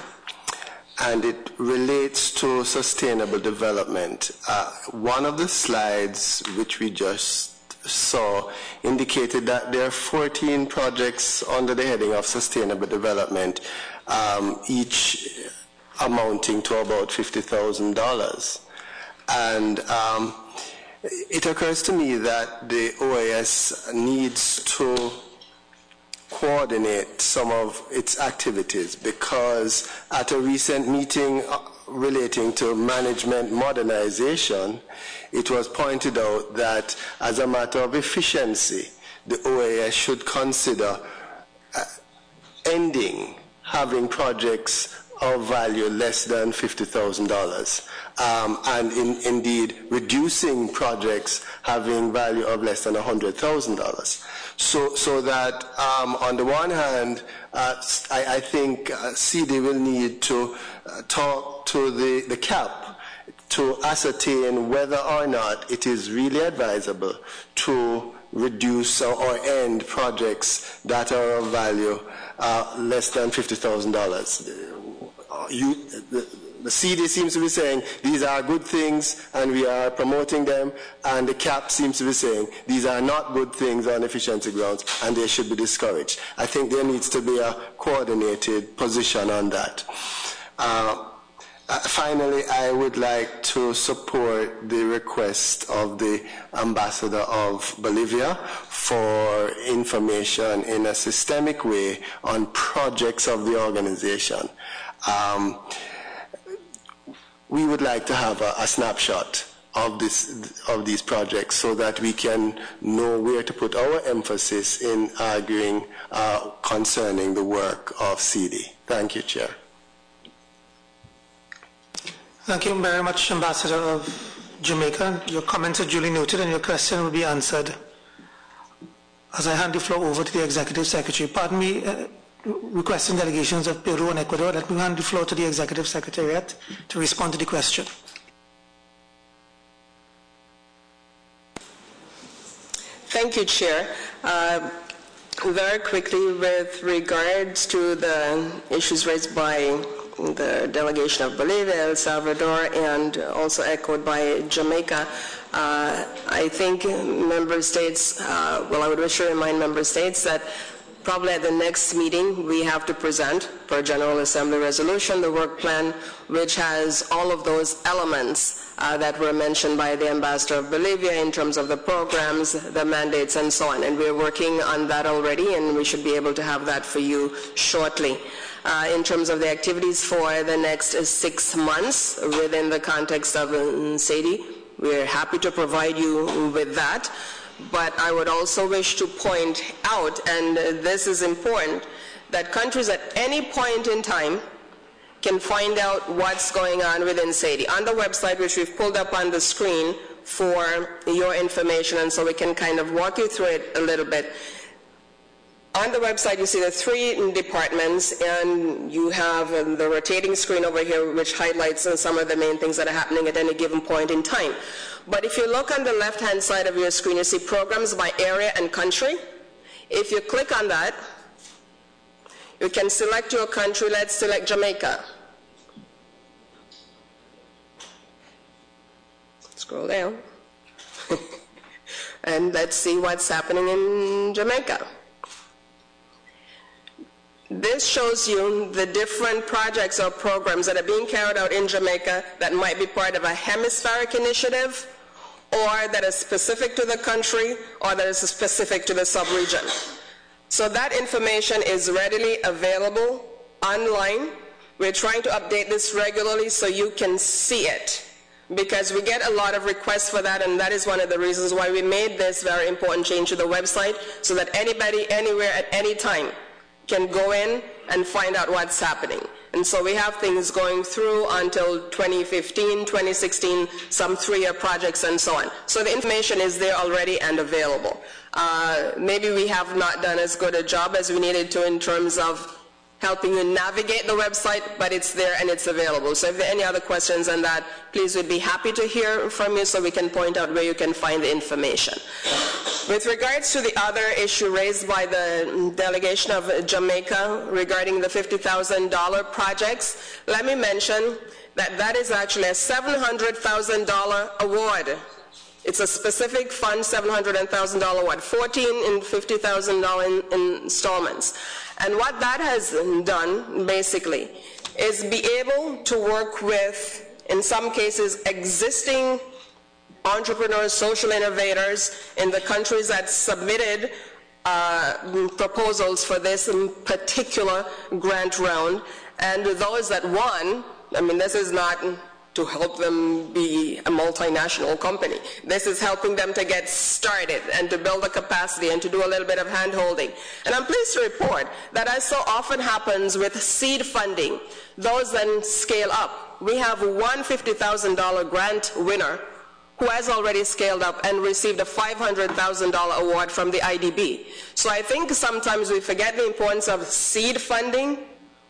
and it relates to sustainable development. One of the slides which we just saw indicated that there are 14 projects under the heading of sustainable development, each amounting to about $50,000. And it occurs to me that the OAS needs to coordinate some of its activities, because at a recent meeting relating to management modernization, it was pointed out that as a matter of efficiency, the OAS should consider ending having projects of value less than $50,000, and indeed reducing projects having value of less than $100,000. So that on the one hand, I think CD will need to talk to the CAP to ascertain whether or not it is really advisable to reduce or end projects that are of value less than $50,000. The CD seems to be saying these are good things and we are promoting them, and the CAP seems to be saying these are not good things on efficiency grounds and they should be discouraged. I think there needs to be a coordinated position on that. Finally, I would like to support the request of the Ambassador of Bolivia for information in a systemic way on projects of the organization. We would like to have a snapshot of these projects so that we can know where to put our emphasis in arguing concerning the work of CD. Thank you, Chair. Thank you very much, Ambassador of Jamaica. Your comments are duly noted and your question will be answered. As I hand the floor over to the Executive Secretary, pardon me, requesting delegations of Peru and Ecuador, let me hand the floor to the Executive Secretariat to respond to the question. Thank you, Chair. Very quickly, with regards to the issues raised by the delegation of Bolivia, El Salvador, and also echoed by Jamaica, I think member states, well, I would wish to remind member states that probably at the next meeting we have to present, per General Assembly resolution, the work plan which has all of those elements that were mentioned by the Ambassador of Bolivia in terms of the programs, the mandates, and so on. And we're working on that already, and we should be able to have that for you shortly. In terms of the activities for the next 6 months within the context of SADI, we're happy to provide you with that. But I would also wish to point out, and this is important, that countries at any point in time can find out what's going on within SADI on the website, which we've pulled up on the screen for your information, and so we can kind of walk you through it a little bit. On the website, you see the 3 departments, and you have the rotating screen over here, which highlights some of the main things that are happening at any given point in time. But if you look on the left-hand side of your screen, you see programs by area and country. If you click on that, you can select your country. Let's select Jamaica. Scroll down. And let's see what's happening in Jamaica. This shows you the different projects or programs that are being carried out in Jamaica that might be part of a hemispheric initiative, or that is specific to the country, or that is specific to the sub-region. So that information is readily available online. We're trying to update this regularly so you can see it, because we get a lot of requests for that, and that is one of the reasons why we made this very important change to the website, so that anybody, anywhere, at any time can go in and find out what's happening. And so we have things going through until 2015, 2016, some 3-year projects and so on. So the information is there already and available. Maybe we have not done as good a job as we needed to in terms of helping you navigate the website, but it's there and it's available. So if there are any other questions on that, please, we'd be happy to hear from you so we can point out where you can find the information. With regards to the other issue raised by the delegation of Jamaica regarding the $50,000 projects, let me mention that that is actually a $700,000 award. It's a specific fund, $700,000 award, 14 in $50,000 installments. And what that has done, basically, is be able to work with, in some cases, existing entrepreneurs, social innovators in the countries that submitted proposals for this particular grant round, and those that won. I mean, this is not to help them be a multinational company. This is helping them to get started and to build a capacity and to do a little bit of hand-holding. And I'm pleased to report that, as so often happens with seed funding, those then scale up. We have one $50,000 grant winner who has already scaled up and received a $500,000 award from the IDB. So I think sometimes we forget the importance of seed funding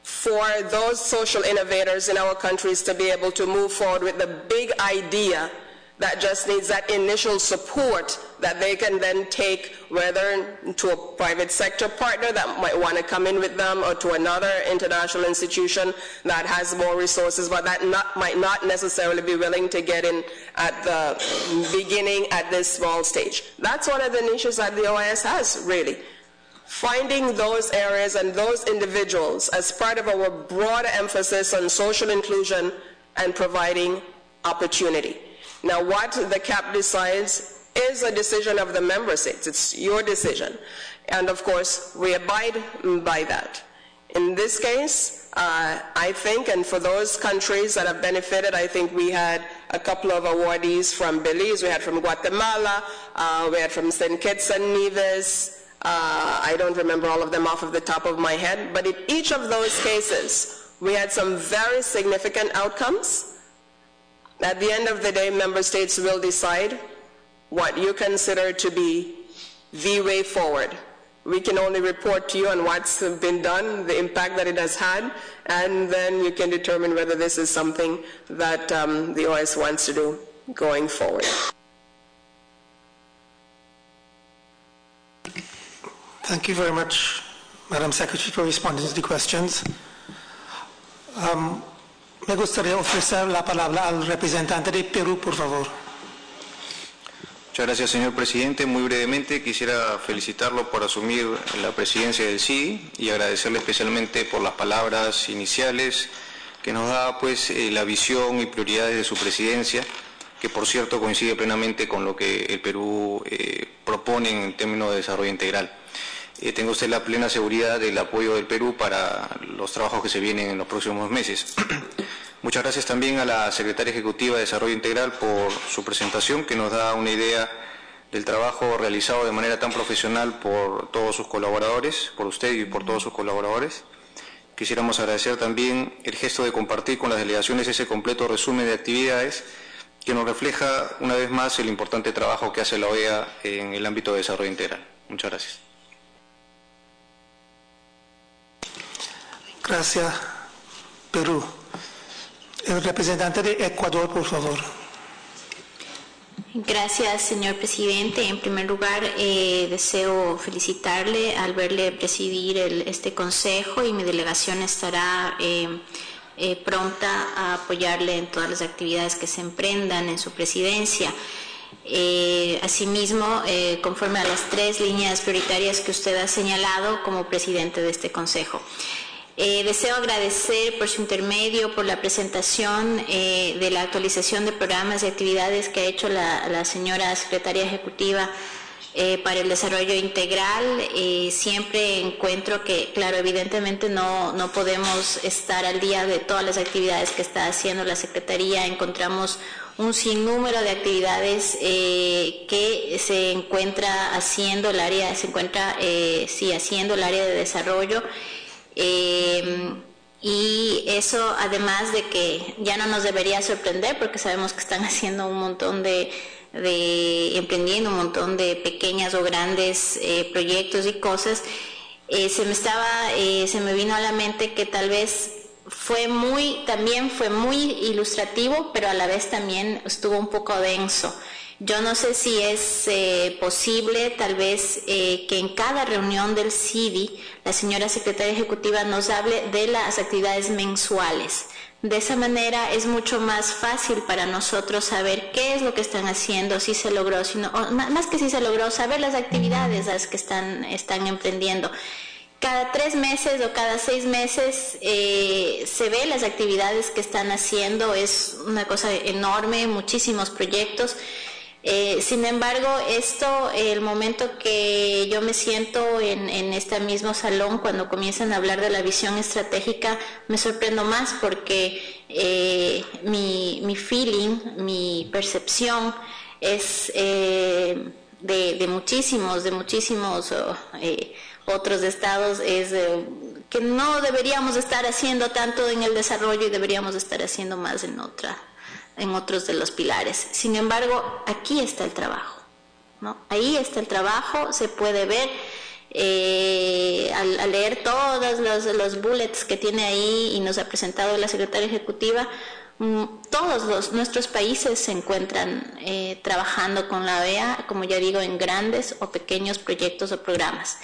for those social innovators in our countries to be able to move forward with the big idea that just needs that initial support that they can then take, whether to a private sector partner that might want to come in with them, or to another international institution that has more resources, but that might not necessarily be willing to get in at the beginning at this small stage. That's one of the niches that the OIS has, really. Finding those areas and those individuals as part of our broader emphasis on social inclusion and providing opportunity. Now, what the CAP decides is a decision of the member states. It's your decision. And of course, we abide by that. In this case, I think, and for those countries that have benefited, I think we had a couple of awardees from Belize, we had from Guatemala, we had from St. Kitts and Nevis. I don't remember all of them off of the top of my head, but in each of those cases, we had some very significant outcomes. At the end of the day, member states will decide what you consider to be the way forward. We can only report to you on what's been done, the impact that it has had, and then you can determine whether this is something that the OIS wants to do going forward. Thank you very much, Madam Secretary, for responding to the questions. Me gustaría ofrecer la palabra al representante de Perú, por favor. Muchas gracias, señor presidente. Muy brevemente quisiera felicitarlo por asumir la presidencia del CIDI y agradecerle especialmente por las palabras iniciales que nos da pues la visión y prioridades de su presidencia. que por cierto coincide plenamente con lo que el Perú propone en términos de desarrollo integral. Tenga usted la plena seguridad del apoyo del Perú para los trabajos que se vienen en los próximos meses. Muchas gracias también a la Secretaria Ejecutiva de Desarrollo Integral por su presentación, que nos da una idea del trabajo realizado de manera tan profesional por todos sus colaboradores, por usted y por todos sus colaboradores. Quisiéramos agradecer también el gesto de compartir con las delegaciones ese completo resumen de actividades que nos refleja una vez más el importante trabajo que hace la OEA en el ámbito de desarrollo integral. Muchas gracias. Gracias, Perú. El representante de Ecuador, por favor. Gracias, señor presidente. En primer lugar, deseo felicitarle al verle presidir este consejo, y mi delegación estará pronta a apoyarle en todas las actividades que se emprendan en su presidencia. Asimismo, conforme a las 3 líneas prioritarias que usted ha señalado como presidente de este consejo. Deseo agradecer por su intermedio, por la presentación de la actualización de programas y actividades que ha hecho la señora Secretaria Ejecutiva para el Desarrollo Integral. Siempre encuentro que, claro, evidentemente no podemos estar al día de todas las actividades que está haciendo la Secretaría. Encontramos un sinnúmero de actividades que se encuentra haciendo el área, haciendo el área de desarrollo. Y eso, además de que ya no nos debería sorprender, porque sabemos que están haciendo un montón emprendiendo un montón de pequeñas o grandes proyectos y cosas, se me vino a la mente que tal vez también fue muy ilustrativo, pero a la vez también estuvo un poco denso. Yo no sé si es posible, tal vez, que en cada reunión del CIDI la señora Secretaria Ejecutiva nos hable de las actividades mensuales. De esa manera es mucho más fácil para nosotros saber qué es lo que están haciendo, si se logró, más que si se logró, saber las actividades a las que están emprendiendo. Cada 3 meses o cada 6 meses se ve las actividades que están haciendo, es una cosa enorme, muchísimos proyectos. Sin embargo, el momento que yo me siento en este mismo salón, cuando comienzan a hablar de la visión estratégica, me sorprendo más, porque mi feeling, mi percepción es de muchísimos otros estados, es que no deberíamos estar haciendo tanto en el desarrollo y deberíamos estar haciendo más en otros de los pilares. Sin embargo, aquí está el trabajo, ¿no? Ahí está el trabajo, se puede ver al leer todos los bullets que tiene ahí y nos ha presentado la Secretaria Ejecutiva. Todos nuestros países se encuentran trabajando con la OEA, como ya digo, en grandes o pequeños proyectos o programas.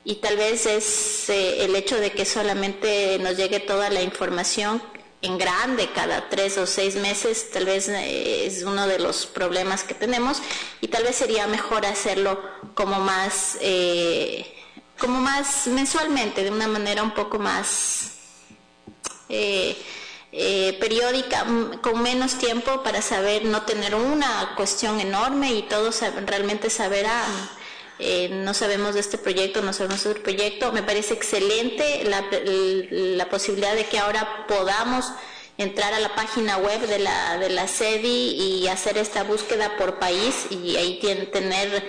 Y tal vez es el hecho de que solamente nos llegue toda la información en grande cada 3 o 6 meses, tal vez es uno de los problemas que tenemos, y tal vez sería mejor hacerlo como más mensualmente, de una manera un poco más periódica, con menos tiempo, para saber, no tener una cuestión enorme y todos realmente saber, no sabemos de este proyecto, no sabemos de otro proyecto. Me parece excelente la posibilidad de que ahora podamos entrar a la página web de la SEDI y hacer esta búsqueda por país, y ahí tener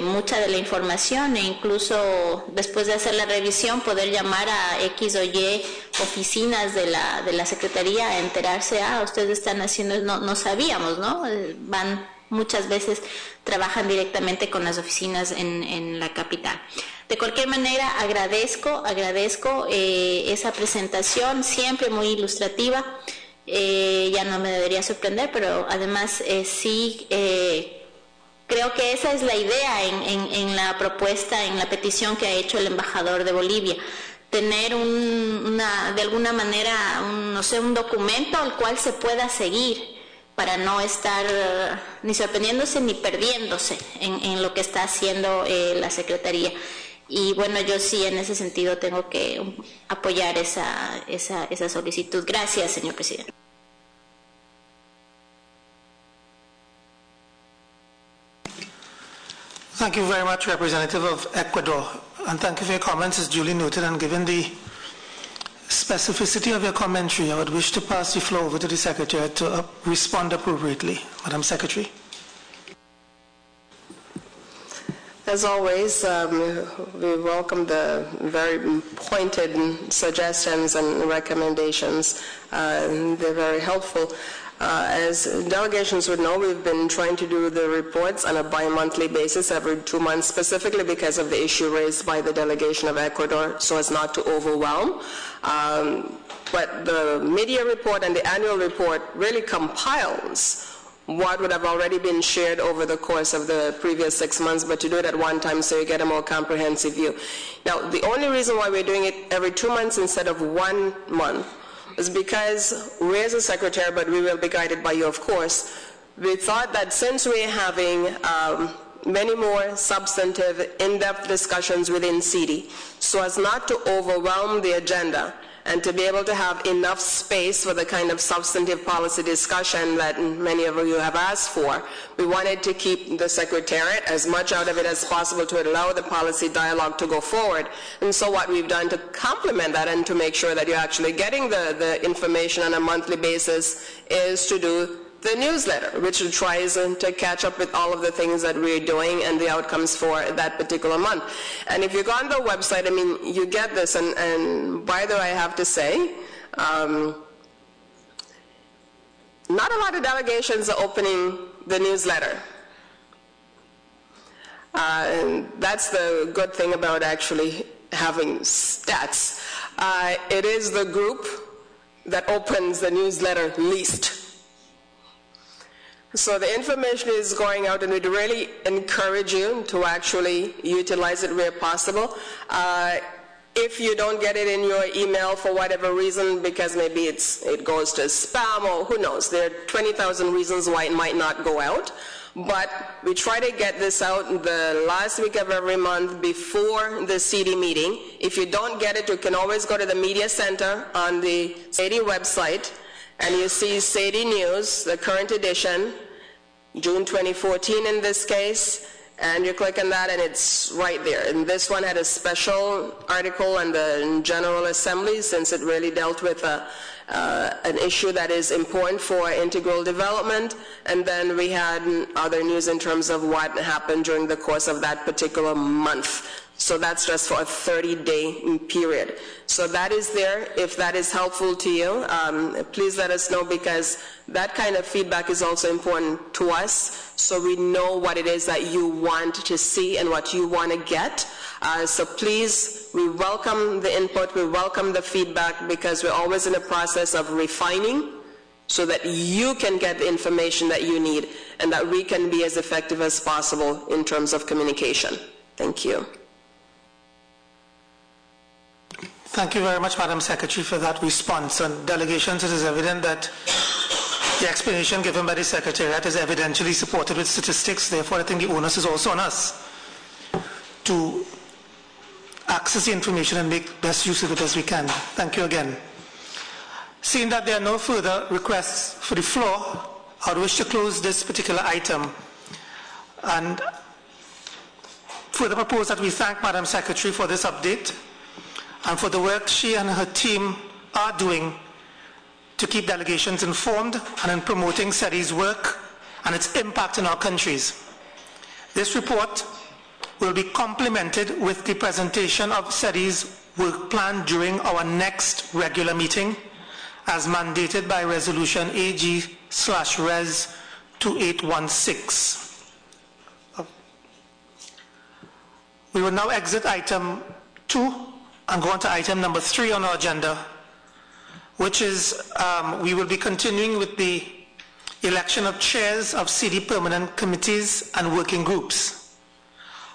mucha de la información, e incluso después de hacer la revisión poder llamar a X o Y oficinas de la Secretaría a enterarse, ustedes están haciendo, no sabíamos, ¿no? Muchas veces trabajan directamente con las oficinas en la capital. De cualquier manera, agradezco esa presentación, siempre muy ilustrativa. Ya no me debería sorprender, pero además sí creo que esa es la idea en la propuesta, en la petición que ha hecho el embajador de Bolivia. Tener de alguna manera un documento al cual se pueda seguir, para no estar ni sorprendiéndose ni perdiéndose en lo que está haciendo la Secretaría. Y bueno, yo sí en ese sentido tengo que apoyar esa solicitud. Gracias, señor presidente. Thank you very much, Representative of Ecuador, and thank you for your comments. As duly noted, and given the specificity of your commentary, I would wish to pass the floor over to the Secretary to respond appropriately. Madam Secretary. As always, we welcome the very pointed suggestions and recommendations. They're very helpful. As delegations would know, we've been trying to do the reports on a bi-monthly basis every 2 months, specifically because of the issue raised by the delegation of Ecuador, so as not to overwhelm. But the media report and the annual report really compiles what would have already been shared over the course of the previous 6 months, but to do it at one time so you get a more comprehensive view. Now, the only reason why we're doing it every 2 months instead of 1 month is because we as a secretary, but we will be guided by you, of course, we thought that since we're having many more substantive, in-depth discussions within CD, so as not to overwhelm the agenda and to be able to have enough space for the kind of substantive policy discussion that many of you have asked for, we wanted to keep the Secretariat as much out of it as possible to allow the policy dialogue to go forward. And so what we've done to complement that and to make sure that you're actually getting the information on a monthly basis is to do the newsletter, which tries to catch up with all of the things that we're doing and the outcomes for that particular month. And if you go on the website, I mean, you get this, and by the way, I have to say, not a lot of delegations are opening the newsletter. And that's the good thing about actually having stats. It is the group that opens the newsletter least. So the information is going out, and we'd really encourage you to actually utilize it where possible. If you don't get it in your email for whatever reason, because maybe it goes to spam or who knows, there are 20,000 reasons why it might not go out. But we try to get this out the last week of every month before the CD meeting. If you don't get it, you can always go to the Media Center on the CD website, and you see Sadie News, the current edition, June 2014 in this case, and you click on that and it's right there. And this one had a special article on the General Assembly, since it really dealt with an issue that is important for integral development. And then we had other news in terms of what happened during the course of that particular month. So that's just for a 30-day period. So that is there. If that is helpful to you, please let us know, because that kind of feedback is also important to us, so we know what it is that you want to see and what you want to get. So please, we welcome the input, we welcome the feedback, because we're always in a process of refining so that you can get the information that you need and that we can be as effective as possible in terms of communication. Thank you. Thank you very much, Madam Secretary, for that response. On delegations, it is evident that the explanation given by the Secretariat is evidentially supported with statistics. Therefore, I think the onus is also on us to access the information and make best use of it as we can. Thank you again. Seeing that there are no further requests for the floor, I would wish to close this particular item and further propose that we thank Madam Secretary for this update and for the work she and her team are doing to keep delegations informed and in promoting SETI's work and its impact in our countries. This report will be complemented with the presentation of SETI's work plan during our next regular meeting, as mandated by Resolution AG/Res 2816. We will now exit item 2 and go on to item number 3 on our agenda, which is we will be continuing with the election of chairs of CD permanent committees and working groups.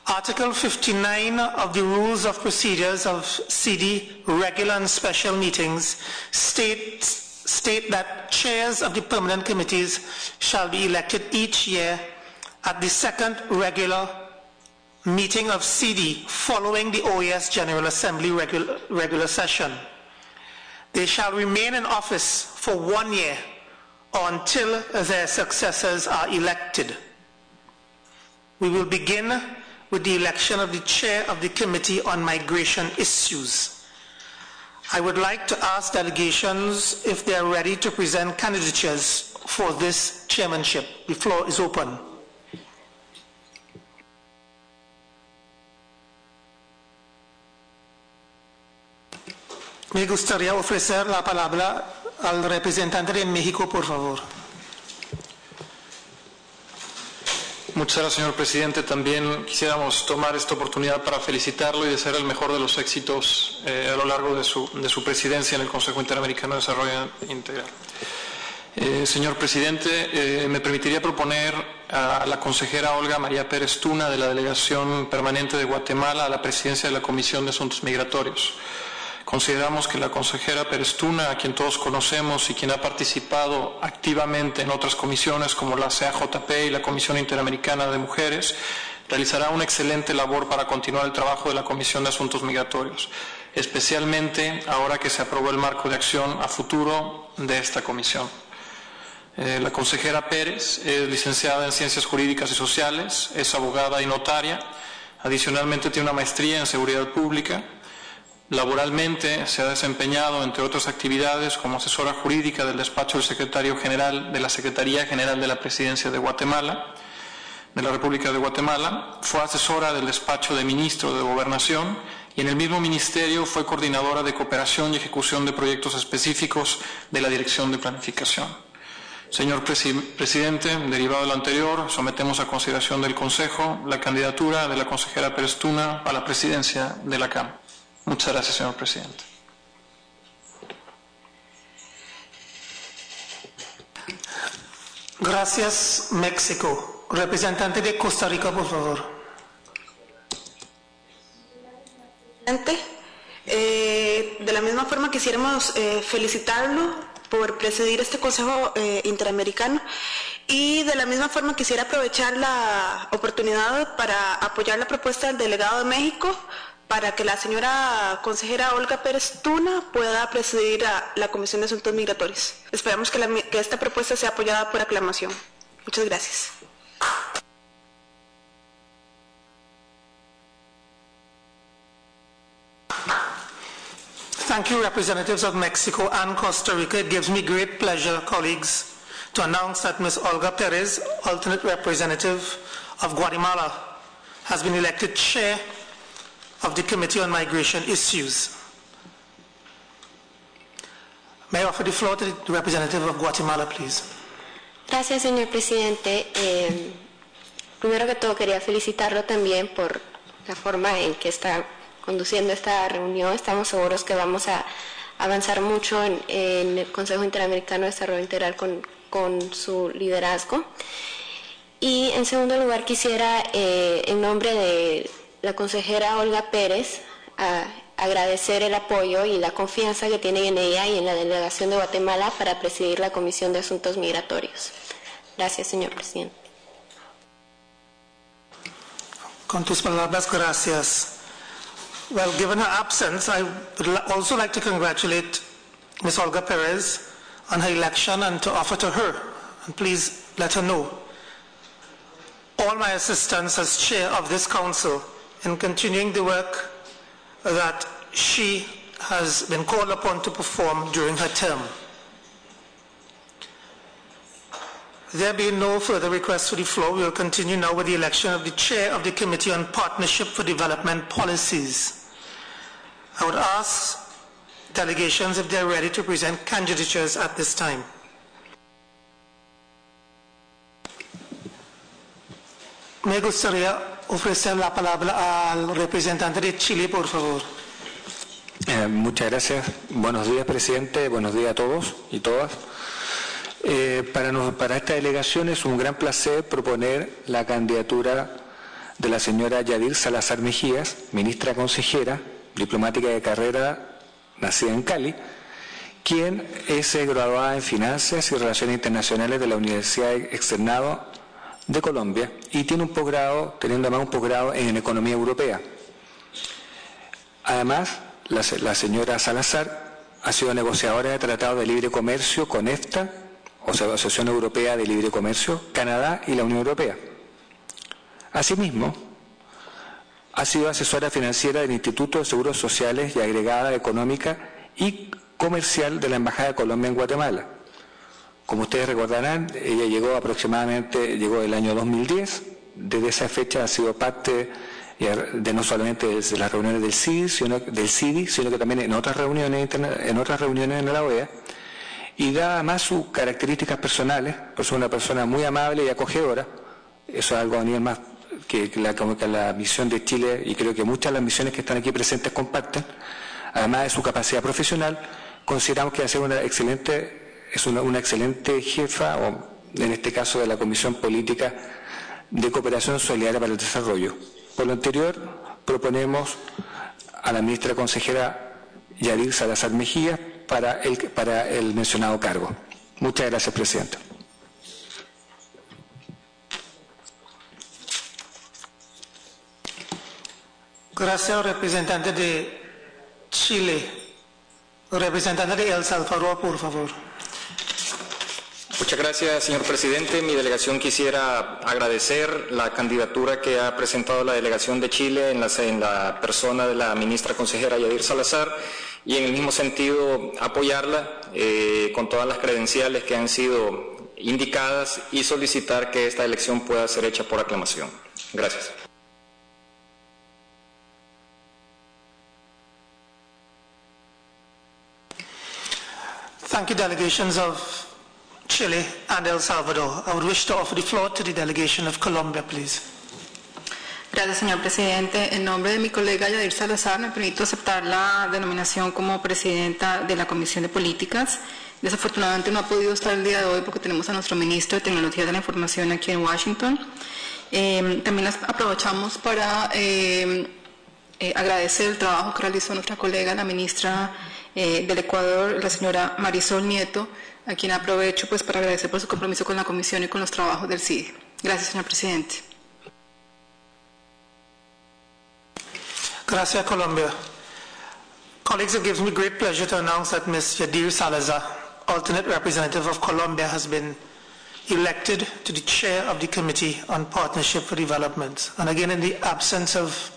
Article 59 of the Rules of Procedures of CD regular and special meetings state that chairs of the permanent committees shall be elected each year at the second regular meeting of CD following the OAS General Assembly regular session. They shall remain in office for 1 year or until their successors are elected. We will begin with the election of the chair of the Committee on Migration Issues. I would like to ask delegations if they are ready to present candidatures for this chairmanship. The floor is open. Me gustaría ofrecer la palabra al representante de México, por favor. Muchas gracias, señor presidente. También quisiéramos tomar esta oportunidad para felicitarlo y desear el mejor de los éxitos a lo largo de su presidencia en el Consejo Interamericano de Desarrollo Integral. Señor presidente, me permitiría proponer a la consejera Olga María Pérez Tuna, de la Delegación Permanente de Guatemala, a la presidencia de la Comisión de Asuntos Migratorios. Consideramos que la consejera Pérez Tuna, a quien todos conocemos y quien ha participado activamente en otras comisiones como la CAJP y la Comisión Interamericana de Mujeres, realizará una excelente labor para continuar el trabajo de la Comisión de Asuntos Migratorios, especialmente ahora que se aprobó el marco de acción a futuro de esta comisión. La consejera Pérez es licenciada en Ciencias Jurídicas y Sociales, es abogada y notaria, adicionalmente tiene una maestría en Seguridad Pública. Laboralmente se ha desempeñado, entre otras actividades, como asesora jurídica del despacho del secretario general de la Secretaría General de la Presidencia de Guatemala, de la República de Guatemala, fue asesora del despacho de ministro de Gobernación y en el mismo ministerio fue coordinadora de cooperación y ejecución de proyectos específicos de la Dirección de Planificación. Señor presidente, derivado de lo anterior, sometemos a consideración del Consejo la candidatura de la consejera Pérez Tuna a la presidencia de la Cámara. Muchas gracias, señor presidente. Gracias, México. Representante de Costa Rica, por favor. De la misma forma quisiéramos felicitarlo por presidir este Consejo Interamericano y de la misma forma quisiera aprovechar la oportunidad para apoyar la propuesta del delegado de México para que la señora consejera Olga Pérez Tuna pueda presidir a la Comisión de Asuntos Migratorios. Esperamos que esta propuesta sea apoyada por aclamación. Muchas gracias. Thank you, representatives of Mexico and Costa Rica. It gives me great pleasure, colleagues, to announce that Ms. Olga Perez, alternate representative of Guatemala, has been elected chair of the Committee on Migration Issues. May I offer the floor to the representative of Guatemala, please. Gracias, señor presidente. Primero que todo quería felicitarlo también por la forma en que está conduciendo esta reunión. Estamos seguros que vamos a avanzar mucho en el Consejo Interamericano de Desarrollo Integral con su liderazgo. Y en segundo lugar quisiera, en nombre de la consejera Olga Pérez, agradecer el apoyo y la confianza que tienen en ella y en la delegación de Guatemala para presidir la Comisión de Asuntos Migratorios. Gracias, señor presidente. Con tus palabras, gracias. Well, given her absence, I would also like to congratulate Ms. Olga Perez on her election and to offer to her, and please let her know, all my assistance as chair of this council in continuing the work that she has been called upon to perform during her term. There being no further requests for the floor, we will continue now with the election of the chair of the Committee on Partnership for Development Policies. I would ask delegations if they are ready to present candidatures at this time. Me gustaría ofrecer la palabra al representante de Chile, por favor. Muchas gracias. Buenos días, presidente. Buenos días a todos y todas. Para esta delegación es un gran placer proponer la candidatura de la señora Yadir Salazar Mejías, ministra consejera, diplomática de carrera, nacida en Cali, quien es graduada en Finanzas y Relaciones Internacionales de la Universidad Externado de Colombia y tiene un posgrado, teniendo además un posgrado en Economía Europea. Además, la señora Salazar ha sido negociadora de Tratado de Libre Comercio con EFTA, o sea, la Asociación Europea de Libre Comercio, Canadá y la Unión Europea. Asimismo, Ha sido asesora financiera del Instituto de Seguros Sociales y agregada económica y comercial de la Embajada de Colombia en Guatemala. Como ustedes recordarán, ella llegó el año 2010. Desde esa fecha ha sido parte de no solamente desde las reuniones del CIDI, sino que también en otras reuniones en la OEA. Y dada más sus características personales, pues es una persona muy amable y acogedora. Eso es algo a nivel más que la misión de Chile, y creo que muchas de las misiones que están aquí presentes comparten. Además de su capacidad profesional, consideramos que va a ser una excelente jefa, o en este caso de la Comisión Política de Cooperación Solidaria para el Desarrollo. Por lo anterior, proponemos a la ministra consejera Yadir Salazar Mejía para el mencionado cargo. Muchas gracias, Presidente. Gracias, representante de Chile. Representante de El Salvador, por favor. Muchas gracias, señor presidente. Mi delegación quisiera agradecer la candidatura que ha presentado la delegación de Chile en la persona de la ministra consejera Yadir Salazar, y en el mismo sentido apoyarla con todas las credenciales que han sido indicadas y solicitar que esta elección pueda ser hecha por aclamación. Gracias. Thank you, delegations of Chile and El Salvador. I would wish to offer the floor to the delegation of Colombia, please. Gracias, señor presidente. En nombre de mi colega Yadir Salazar, me permito aceptar la denominación como presidenta de la Comisión de Políticas. Desafortunadamente no ha podido estar el día de hoy porque tenemos a nuestro ministro de Tecnología de la Información aquí en Washington. También aprovechamos para agradecer el trabajo que realizó nuestra colega, la ministra del Ecuador, la señora Marisol Nieto, a quien aprovecho pues para agradecer por su compromiso con la Comisión y con los trabajos del CIDI. Gracias, señor presidente. Gracias, Colombia. Colleagues, it gives me great pleasure to announce that Ms. Yadir Salazar, alternate representative of Colombia, has been elected to the chair of the Committee on Partnership for Development. And again, in the absence of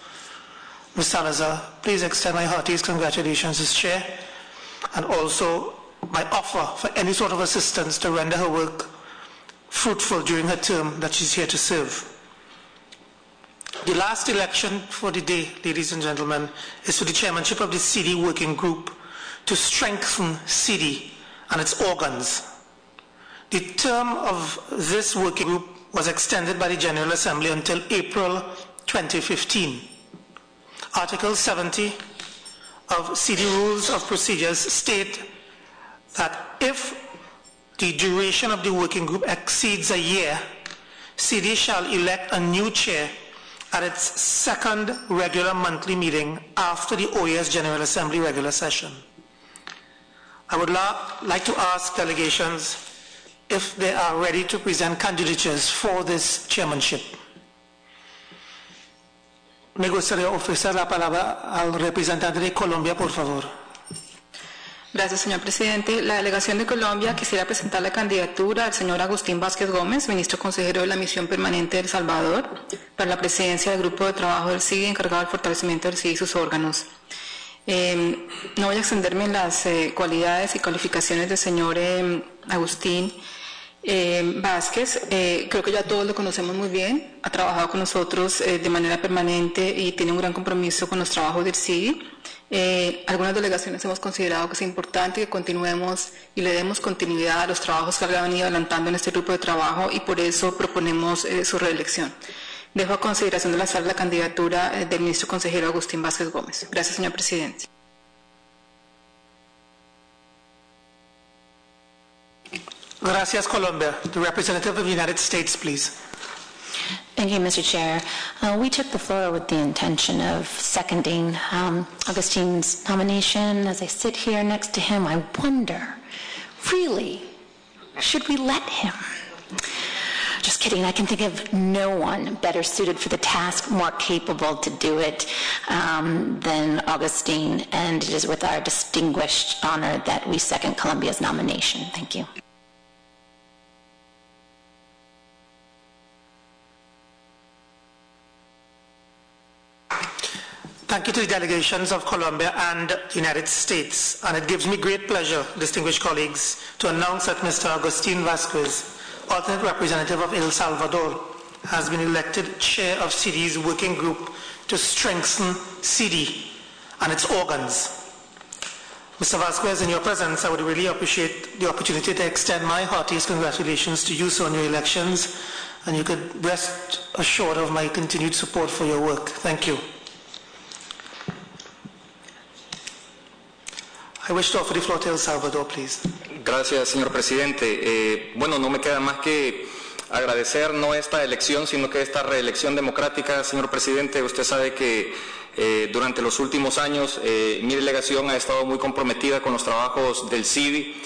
Ms. Salazar, please extend my heartiest congratulations as chair, and also my offer for any sort of assistance to render her work fruitful during her term that she's here to serve. The last election for the day, ladies and gentlemen, is for the chairmanship of the CIDI Working Group to strengthen CIDI and its organs. The term of this working group was extended by the General Assembly until April 2015. Article 70 of CIDI Rules of Procedures state that if the duration of the working group exceeds a year, CIDI shall elect a new chair at its second regular monthly meeting after the OAS General Assembly regular session. I would like to ask delegations if they are ready to present candidatures for this chairmanship. Me gustaría ofrecer la palabra al representante de Colombia, por favor. Gracias, señor presidente. La delegación de Colombia quisiera presentar la candidatura al señor Agustín Vázquez Gómez, ministro consejero de la Misión Permanente de El Salvador, para la presidencia del Grupo de Trabajo del CIDI encargado del fortalecimiento del CIDI y sus órganos. No voy a extenderme en las cualidades y calificaciones del señor Agustín Vázquez. Creo que ya todos lo conocemos muy bien. Ha trabajado con nosotros de manera permanente y tiene un gran compromiso con los trabajos del CIDI. Algunas delegaciones hemos considerado que es importante que continuemos y le demos continuidad a los trabajos que ha venido adelantando en este grupo de trabajo, y por eso proponemos su reelección. Dejo a consideración de la sala la candidatura del ministro consejero Agustín Vázquez Gómez. Gracias, señor presidente. Gracias, Colombia. The representative of the United States, please. Thank you, Mr. Chair. We took the floor with the intention of seconding Augustine's nomination. As I sit here next to him, I wonder, really, should we let him? Just kidding. I can think of no one better suited for the task, more capable to do it than Augustine, and it is with our distinguished honor that we second Colombia's nomination. Thank you. Thank you to the delegations of Colombia and the United States. And it gives me great pleasure, distinguished colleagues, to announce that Mr. Agustin Vasquez, alternate representative of El Salvador, has been elected chair of CIDI's working group to strengthen CIDI and its organs. Mr. Vasquez, in your presence, I would really appreciate the opportunity to extend my heartiest congratulations to you on your elections, and you could rest assured of my continued support for your work. Thank you. I wish to offer the floor to El Salvador, please. Gracias, señor presidente. Bueno, no me queda más que agradecer no esta elección, sino que esta reelección democrática. Señor presidente, usted sabe que durante los últimos años mi delegación ha estado muy comprometida con los trabajos del CIDI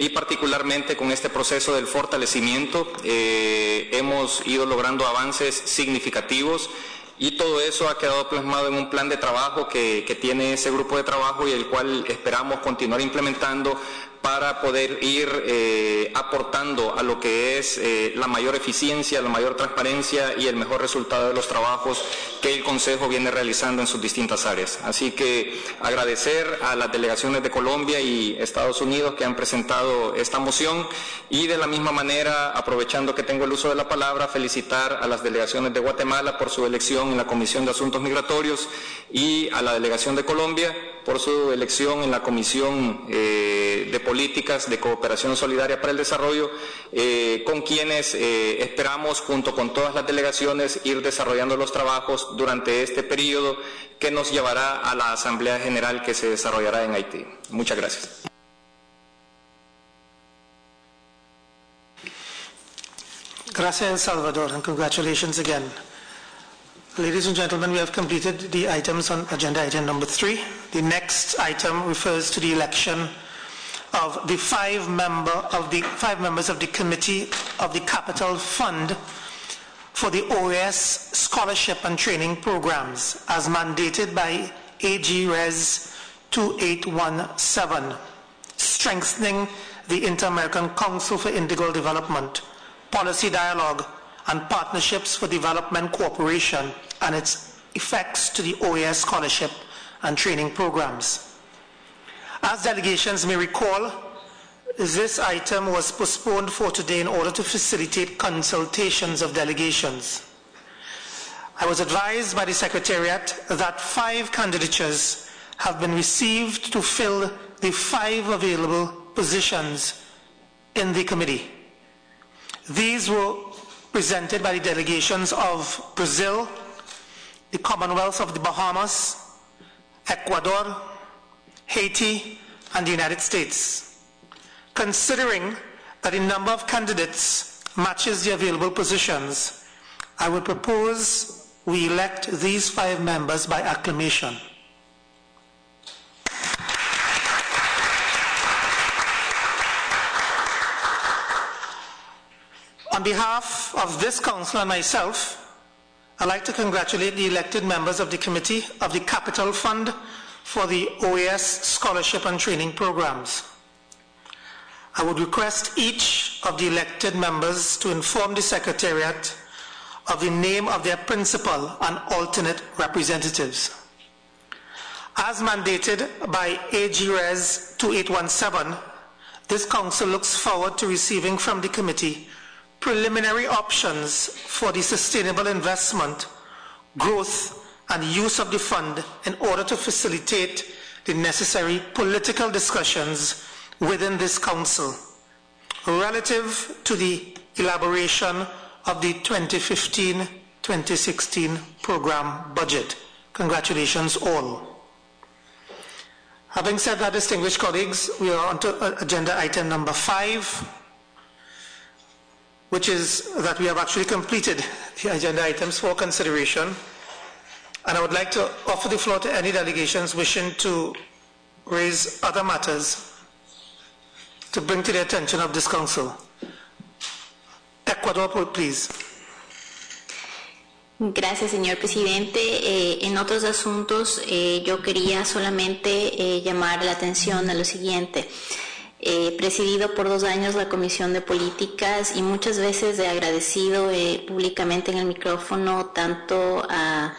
y particularmente con este proceso del fortalecimiento. Hemos ido logrando avances significativos y todo eso ha quedado plasmado en un plan de trabajo que tiene ese grupo de trabajo y el cual esperamos continuar implementando para poder ir aportando a lo que es la mayor eficiencia, la mayor transparencia y el mejor resultado de los trabajos que el Consejo viene realizando en sus distintas áreas. Así que agradecer a las delegaciones de Colombia y Estados Unidos que han presentado esta moción y de la misma manera, aprovechando que tengo el uso de la palabra, felicitar a las delegaciones de Guatemala por su elección en la Comisión de Asuntos Migratorios y a la delegación de Colombia por su elección en la Comisión de Políticas de Cooperación Solidaria para el Desarrollo, con quienes esperamos, junto con todas las delegaciones, ir desarrollando los trabajos durante este periodo que nos llevará a la Asamblea General que se desarrollará en Haití. Muchas gracias. Gracias, El Salvador, and congratulations again. Ladies and gentlemen, we have completed the items on agenda item number 3. The next item refers to the election of the five members of the Committee of the Capital Fund for the OAS Scholarship and Training Programs, as mandated by AG Res 2817, strengthening the Inter-American Council for Integral Development, Policy Dialogue and Partnerships for Development Cooperation and its effects to the OAS Scholarship and Training Programs. As delegations may recall, this item was postponed for today in order to facilitate consultations of delegations. I was advised by the Secretariat that 5 candidatures have been received to fill the 5 available positions in the committee. These were presented by the delegations of Brazil, the Commonwealth of the Bahamas, Ecuador, Haiti, and the United States. Considering that the number of candidates matches the available positions, I would propose we elect these 5 members by acclamation. On behalf of this Council and myself, I'd like to congratulate the elected members of the Committee of the Capital Fund for the OAS Scholarship and Training Programs. I would request each of the elected members to inform the Secretariat of the name of their principal and alternate representatives. As mandated by AG Res 2817, this Council looks forward to receiving from the Committee preliminary options for the sustainable investment, growth, and use of the fund in order to facilitate the necessary political discussions within this Council relative to the elaboration of the 2015-2016 program budget. Congratulations all. Having said that, distinguished colleagues, we are on to agenda item number 5, which is that we have actually completed the agenda items for consideration. And I would like to offer the floor to any delegations wishing to raise other matters to bring to the attention of this Council. Ecuador, please. Gracias, señor presidente. En otros asuntos, yo quería solamente llamar la atención a lo siguiente. Presidido por 2 años la Comisión de Políticas y muchas veces he agradecido públicamente en el micrófono tanto a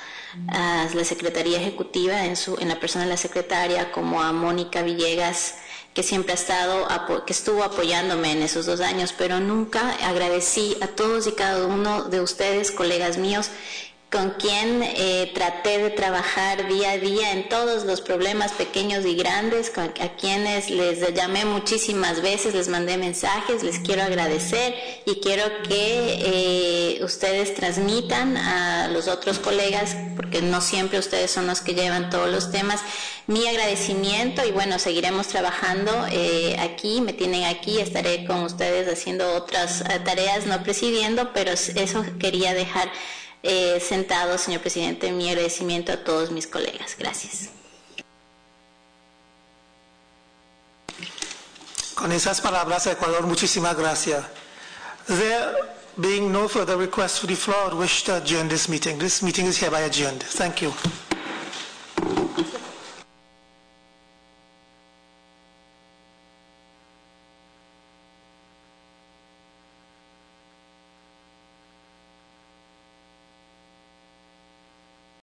a la Secretaría Ejecutiva en la persona de la secretaria, como a Mónica Villegas, que siempre que estuvo apoyándome en esos 2 años, pero nunca agradecí a todos y cada uno de ustedes, colegas míos, con quien traté de trabajar día a día en todos los problemas pequeños y grandes, a quienes les llamé muchísimas veces, les mandé mensajes, les quiero agradecer y quiero que ustedes transmitan a los otros colegas, porque no siempre ustedes son los que llevan todos los temas, mi agradecimiento y bueno, seguiremos trabajando aquí, me tienen aquí, estaré con ustedes haciendo otras tareas, no presidiendo, pero eso quería dejar sentado, señor presidente, mi agradecimiento a todos mis colegas. Gracias. Con esas palabras, Ecuador, muchísimas gracias. There being no further requests for the floor, I wish to adjourn this meeting. This meeting is hereby adjourned. Thank you.